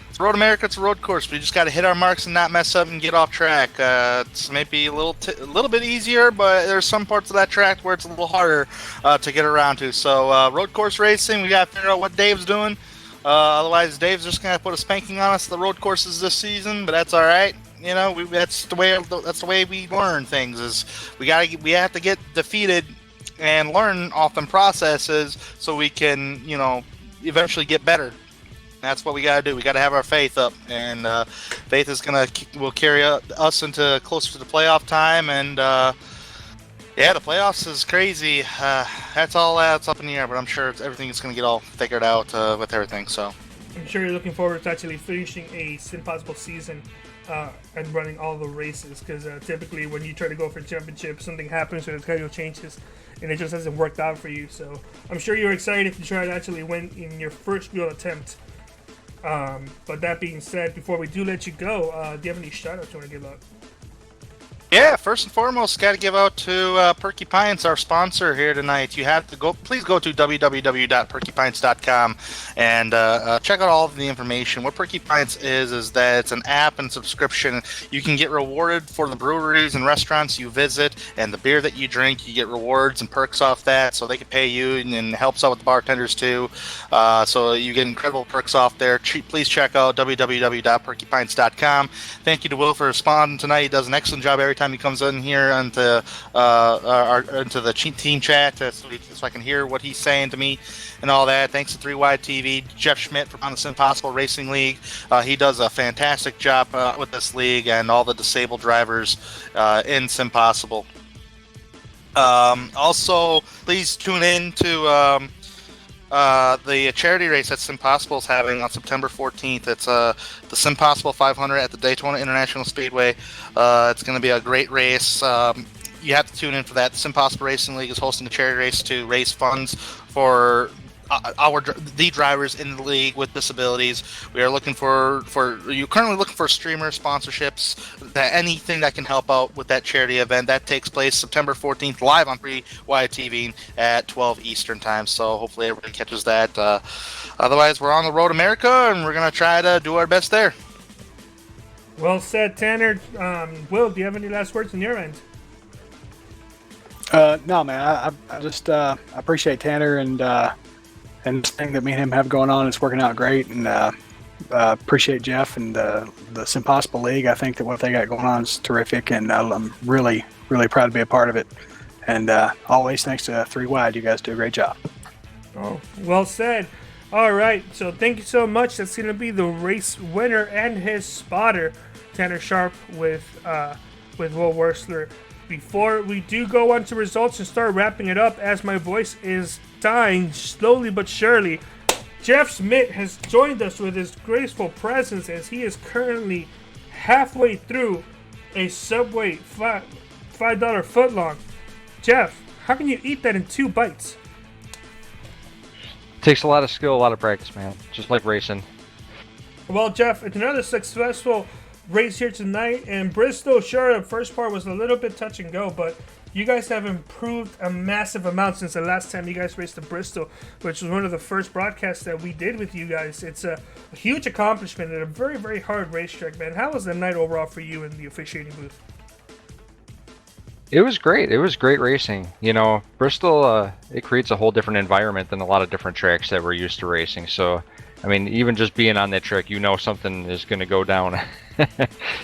It's Road America. It's a road course. We just gotta hit our marks and not mess up and get off track. It's maybe a little bit easier, but there's some parts of that track where it's a little harder to get around to. So road course racing, we gotta figure out what Dave's doing. Otherwise, Dave's just gonna put a spanking on us the road courses this season, but that's all right. You know, that's the way we learn things. Is we have to get defeated and learn off them processes so we can, you know, eventually get better. That's what we got to do. We got to have our faith up, and faith is will carry us into closer to the playoff time. And yeah, the playoffs is crazy. That's up in the air, but I'm sure everything's going to get all figured out with everything. So I'm sure you're looking forward to actually finishing a SimPossible season and running all the races, because typically when you try to go for championship, something happens or the schedule changes and it just hasn't worked out for you. So I'm sure you're excited to try to actually win in your first real attempt. But that being said, before we do let you go, do you have any shout-outs you want to give out? yeah, first and foremost, got to give out to Porcupines, our sponsor here tonight. You have to please go to www.porcupines.com and check out all of the information. What Porcupines is that it's an app and subscription. You can get rewarded for the breweries and restaurants you visit, and the beer that you drink. You get rewards and perks off that, so they can pay you, and helps out with the bartenders too. So you get incredible perks off there. Please check out www.porcupines.com. Thank you to Will for responding tonight. He does an excellent job every time he comes in here into the team chat, so I can hear what he's saying to me and all that. Thanks to 3 Wide TV, Jeff Schmidt from the SimPossible Racing League. He does a fantastic job with this league and all the disabled drivers in SimPossible. Also, please tune in to the charity race that SimPossible is having on September 14th. It's the SimPossible 500 at the Daytona International Speedway. It's going to be a great race. You have to tune in for that. The SimPossible Racing League is hosting a charity race to raise funds for the drivers in the league with disabilities. We are looking for currently looking for streamer sponsorships, anything that can help out with that charity event. That takes place September 14th live on Free Wide TV at 12 Eastern time. So hopefully everybody catches that. Otherwise, we're on the road to America, and we're gonna try to do our best there. Well said, Tanner. Will, do you have any last words on your end? No, man. I just appreciate Tanner and this thing that me and him have going on. It's working out great, and appreciate Jeff and the SimPossible League. I think that what they got going on is terrific, and I'm really, really proud to be a part of it. And always thanks to 3 Wide. You guys do a great job. Oh, well said. All right, so thank you so much. That's going to be the race winner and his spotter, Tanner Sharp with Will Wursler. Before we do go on to results and start wrapping it up, as my voice is dying slowly but surely, Jeff Schmidt has joined us with his graceful presence as he is currently halfway through a Subway $5 footlong. Jeff, how can you eat that in 2 bites? Takes a lot of skill, a lot of practice, man. Just like racing. Well, Jeff, it's another successful race here tonight, and Bristol, sure, the first part was a little bit touch and go, but you guys have improved a massive amount since the last time you guys raced at Bristol, which was one of the first broadcasts that we did with you guys. It's a huge accomplishment and a very, very hard racetrack, man. How was the night overall for you in the officiating booth? It was great. It was great racing. You know, Bristol, it creates a whole different environment than a lot of different tracks that we're used to racing. So, I mean, even just being on that track, you know something is going to go down.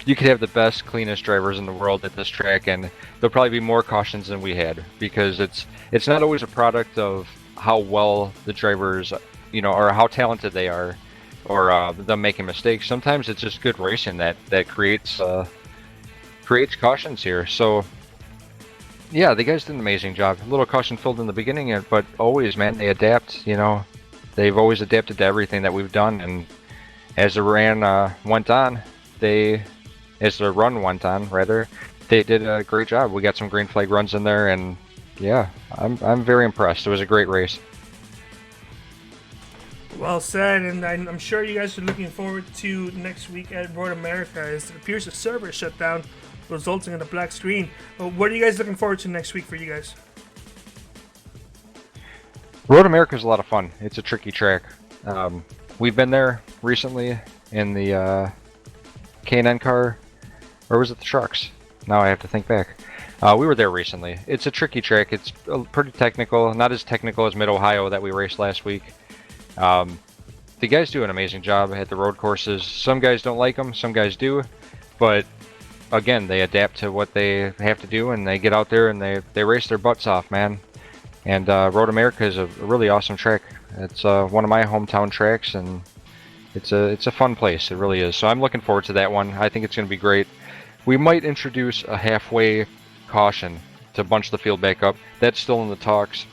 You could have the best, cleanest drivers in the world at this track, and there'll probably be more cautions than we had, because it's not always a product of how well the drivers, you know, or how talented they are, or them making mistakes. Sometimes it's just good racing that creates cautions here. So, yeah, the guys did an amazing job. A little caution filled in the beginning, but always, man, they adapt. You know, they've always adapted to everything that we've done, and as the run went on, they did a great job. We got some green flag runs in there, and yeah, I'm very impressed. It was a great race. Well said, and I'm sure you guys are looking forward to next week at Road America, as it appears the server shut down, resulting in a black screen. What are you guys looking forward to next week for you guys? Road America is a lot of fun. It's a tricky track. We've been there recently in the K&N car, or was it the trucks? Now I have to think back. We were there recently. It's a tricky track. It's pretty technical, not as technical as Mid-Ohio that we raced last week. The guys do an amazing job at the road courses. Some guys don't like them, some guys do, but again, they adapt to what they have to do, and they get out there and they race their butts off, man. And Road America is a really awesome track. It's one of my hometown tracks, and it's a fun place. It really is. So I'm looking forward to that one. I think it's going to be great. We might introduce a halfway caution to bunch the field back up. That's still in the talks.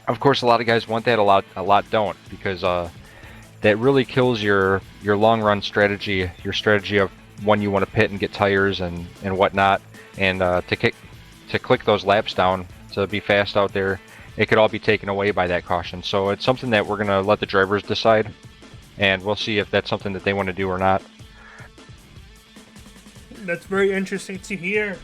Of course, a lot of guys want that. A lot don't, because that really kills your long run strategy, your strategy of when you want to pit and get tires and whatnot, and to click those laps down to be fast out there. It could all be taken away by that caution. So it's something that we're gonna let the drivers decide, and we'll see if that's something that they want to do or not. That's very interesting to hear.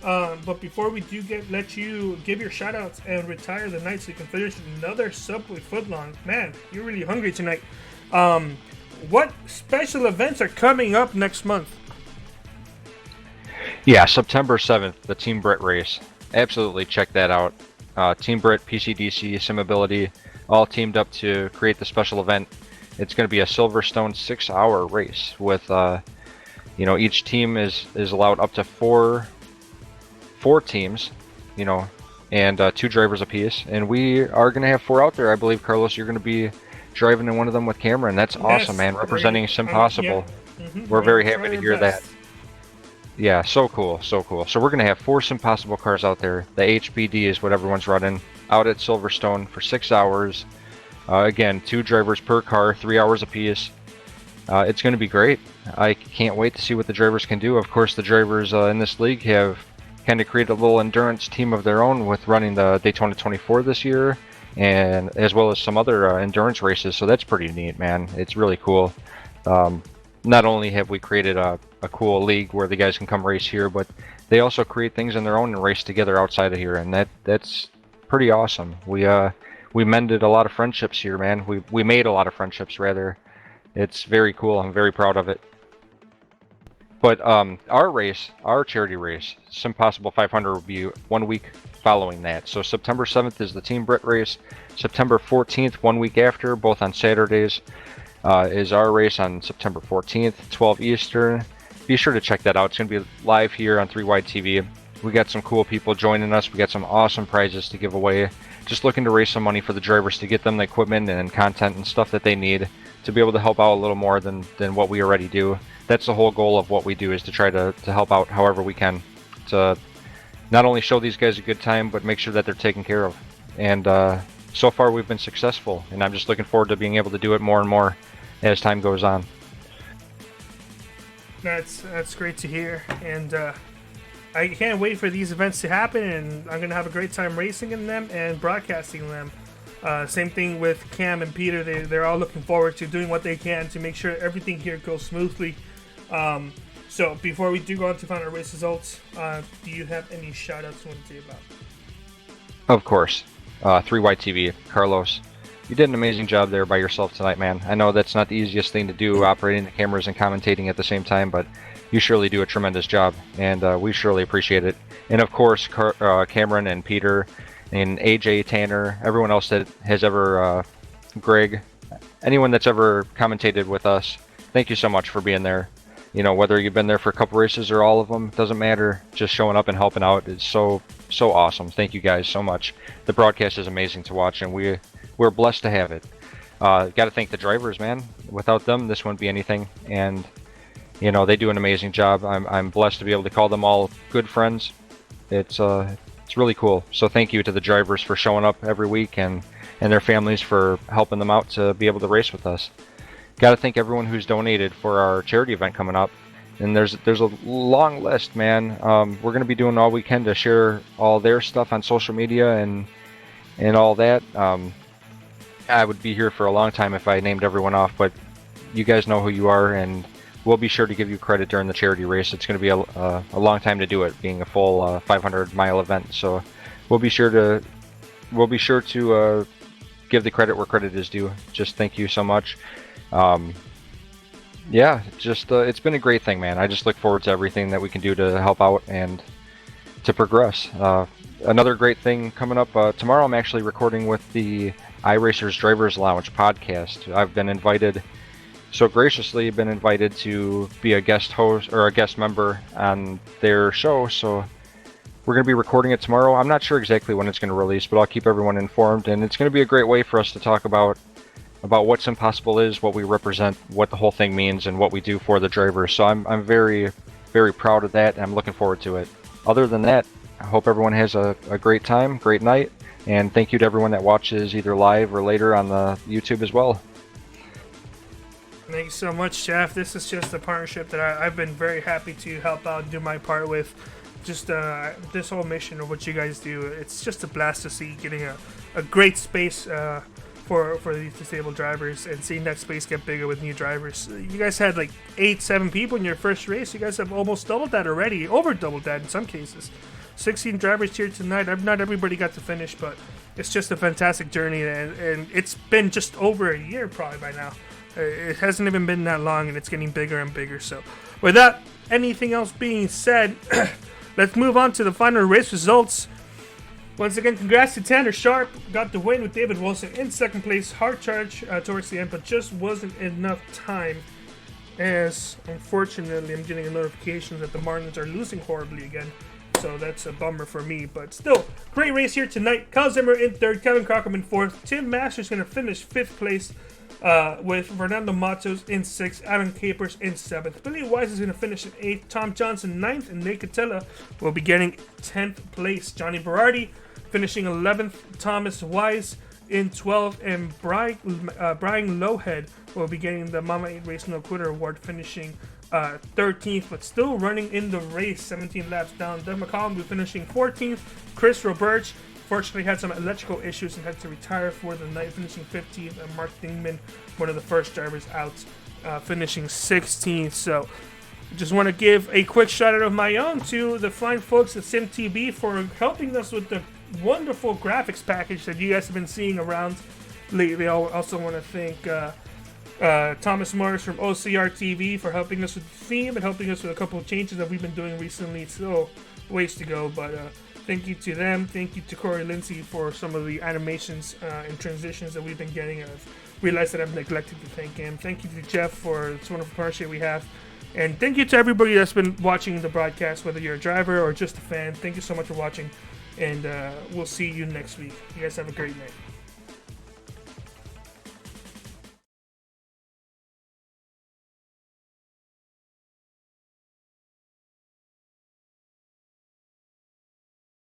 But before we do let you give your shoutouts and retire the night so you can finish another Subway footlong, man, you're really hungry tonight. What special events are coming up next month? Yeah, September 7th, the Team Brit race. Absolutely check that out. Team Brit, PCDC, SimAbility, all teamed up to create the special event. It's going to be a Silverstone 6-hour race with, each team is allowed up to four teams, and 2 drivers apiece. And we are going to have 4 out there. I believe, Carlos, you're going to be driving in one of them with Cameron. That's awesome, man. Representing SimPossible. We're very happy to hear that. Yeah, so cool, so cool. So we're going to have 4 SimPossible cars out there. The HBD is what everyone's running, out at Silverstone for 6 hours. Again, 2 drivers per car, 3 hours apiece. It's going to be great. I can't wait to see what the drivers can do. Of course, the drivers in this league have kind of created a little endurance team of their own with running the Daytona 24 this year, and as well as some other endurance races. So that's pretty neat, man. It's really cool. Not only have we created a cool league where the guys can come race here, but they also create things on their own and race together outside of here, and that's pretty awesome. We mended a lot of friendships here, man. We made a lot of friendships, rather. It's very cool. I'm very proud of it. But our charity race, SimPossible 500, will be 1 week following that. So September 7th is the Team Brit race. September 14th, 1 week after, both on Saturdays, is our race on September 14th, 12 Eastern. Be sure to check that out. It's going to be live here on 3 Wide TV. We got some cool people joining us. We got some awesome prizes to give away. Just looking to raise some money for the drivers to get them the equipment and content and stuff that they need to be able to help out a little more than what we already do. That's the whole goal of what we do, is to try to help out however we can, to not only show these guys a good time, but make sure that they're taken care of. And so far we've been successful, and I'm just looking forward to being able to do it more and more as time goes on. That's great to hear, and I can't wait for these events to happen, and I'm gonna have a great time racing in them and broadcasting them. Same thing with Cam and Peter. They're all looking forward to doing what they can to make sure everything here goes smoothly. So before we do go on to find our race results, do you have any shout outs you want to say about? Of course. 3Y TV, Carlos, you did an amazing job there by yourself tonight, man. I know that's not the easiest thing to do, operating the cameras and commentating at the same time, but you surely do a tremendous job, and we surely appreciate it. And of course, Cameron and Peter and AJ, Tanner, everyone else that has ever, Greg, anyone that's ever commentated with us, thank you so much for being there. Whether you've been there for a couple races or all of them, doesn't matter. Just showing up and helping out is so awesome. Thank you guys so much. The broadcast is amazing to watch, and we're blessed to have it. Got to thank the drivers, man. Without them, this wouldn't be anything. And they do an amazing job. I'm blessed to be able to call them all good friends. It's really cool. So thank you to the drivers for showing up every week, and their families for helping them out to be able to race with us. Got to thank everyone who's donated for our charity event coming up. And there's a long list, man. We're going to be doing all we can to share all their stuff on social media and all that. I would be here for a long time if I named everyone off, but you guys know who you are, and we'll be sure to give you credit during the charity race. It's going to be a long time to do it, being a full 500-mile event. So we'll be sure to give the credit where credit is due. Just thank you so much. It's been a great thing, man. I just look forward to everything that we can do to help out and to progress. Another great thing coming up tomorrow, I'm actually recording with the iRacers Drivers Lounge podcast. I've been invited so graciously been invited to be a guest host or a guest member on their show. So we're going to be recording it tomorrow. I'm not sure exactly when it's going to release, but I'll keep everyone informed. And it's going to be a great way for us to talk about what SimPossible is, what we represent, what the whole thing means, and what we do for the drivers. So I'm very, very proud of that, and I'm looking forward to it. Other than that, I hope everyone has a great time, great night, and thank you to everyone that watches either live or later on the YouTube as well. Thank you so much, Jeff. This is just a partnership that I've been very happy to help out and do my part with. Just this whole mission of what you guys do, it's just a blast to see getting a great space for these disabled drivers and seeing that space get bigger with new drivers. You guys had like 8-7 people in your first race. You guys have almost doubled that already, over doubled that in some cases. 16 drivers here tonight. Not everybody got to finish, but it's just a fantastic journey, and it's been just over a year probably by now. It hasn't even been that long, and it's getting bigger and bigger. So without anything else being said, let's move on to the final race results. Once again, congrats to Tanner Sharp. Got the win with David Wilson in second place. Hard charge towards the end, but just wasn't enough time. As unfortunately, I'm getting a notification that the Marlins are losing horribly again. So that's a bummer for me. But still, great race here tonight. Kyle Zimmer in third, Kevin Crockham in fourth. Tim Masters going to finish fifth place with Fernando Matos in sixth, Adam Capers in seventh. Billy Wise is going to finish in eighth. Tom Johnson ninth, and Nate Catella will be getting 10th place. Johnny Berardi finishing 11th, Thomas Wise in 12th, and Brian Lowhead will be getting the Mama 8 Race No Quitter Award, finishing 13th, but still running in the race, 17 laps down. Doug McCollum will be finishing 14th. Chris Roberge fortunately had some electrical issues and had to retire for the night, finishing 15th, and Mark Dingman, one of the first drivers out, finishing 16th. So just want to give a quick shout out of my own to the fine folks at SimTB for helping us with the wonderful graphics package that you guys have been seeing around lately. I also want to thank Thomas Morris from OCR TV for helping us with the theme and helping us with a couple of changes that we've been doing recently. Still ways to go, but thank you to them. Thank you to Corey Lindsay for some of the animations and transitions that we've been getting. I've realized that I've neglected to thank him. Thank you to Jeff for this wonderful partnership we have. And thank you to everybody that's been watching the broadcast, whether you're a driver or just a fan. Thank you so much for watching, and we'll see you next week. You guys have a great night.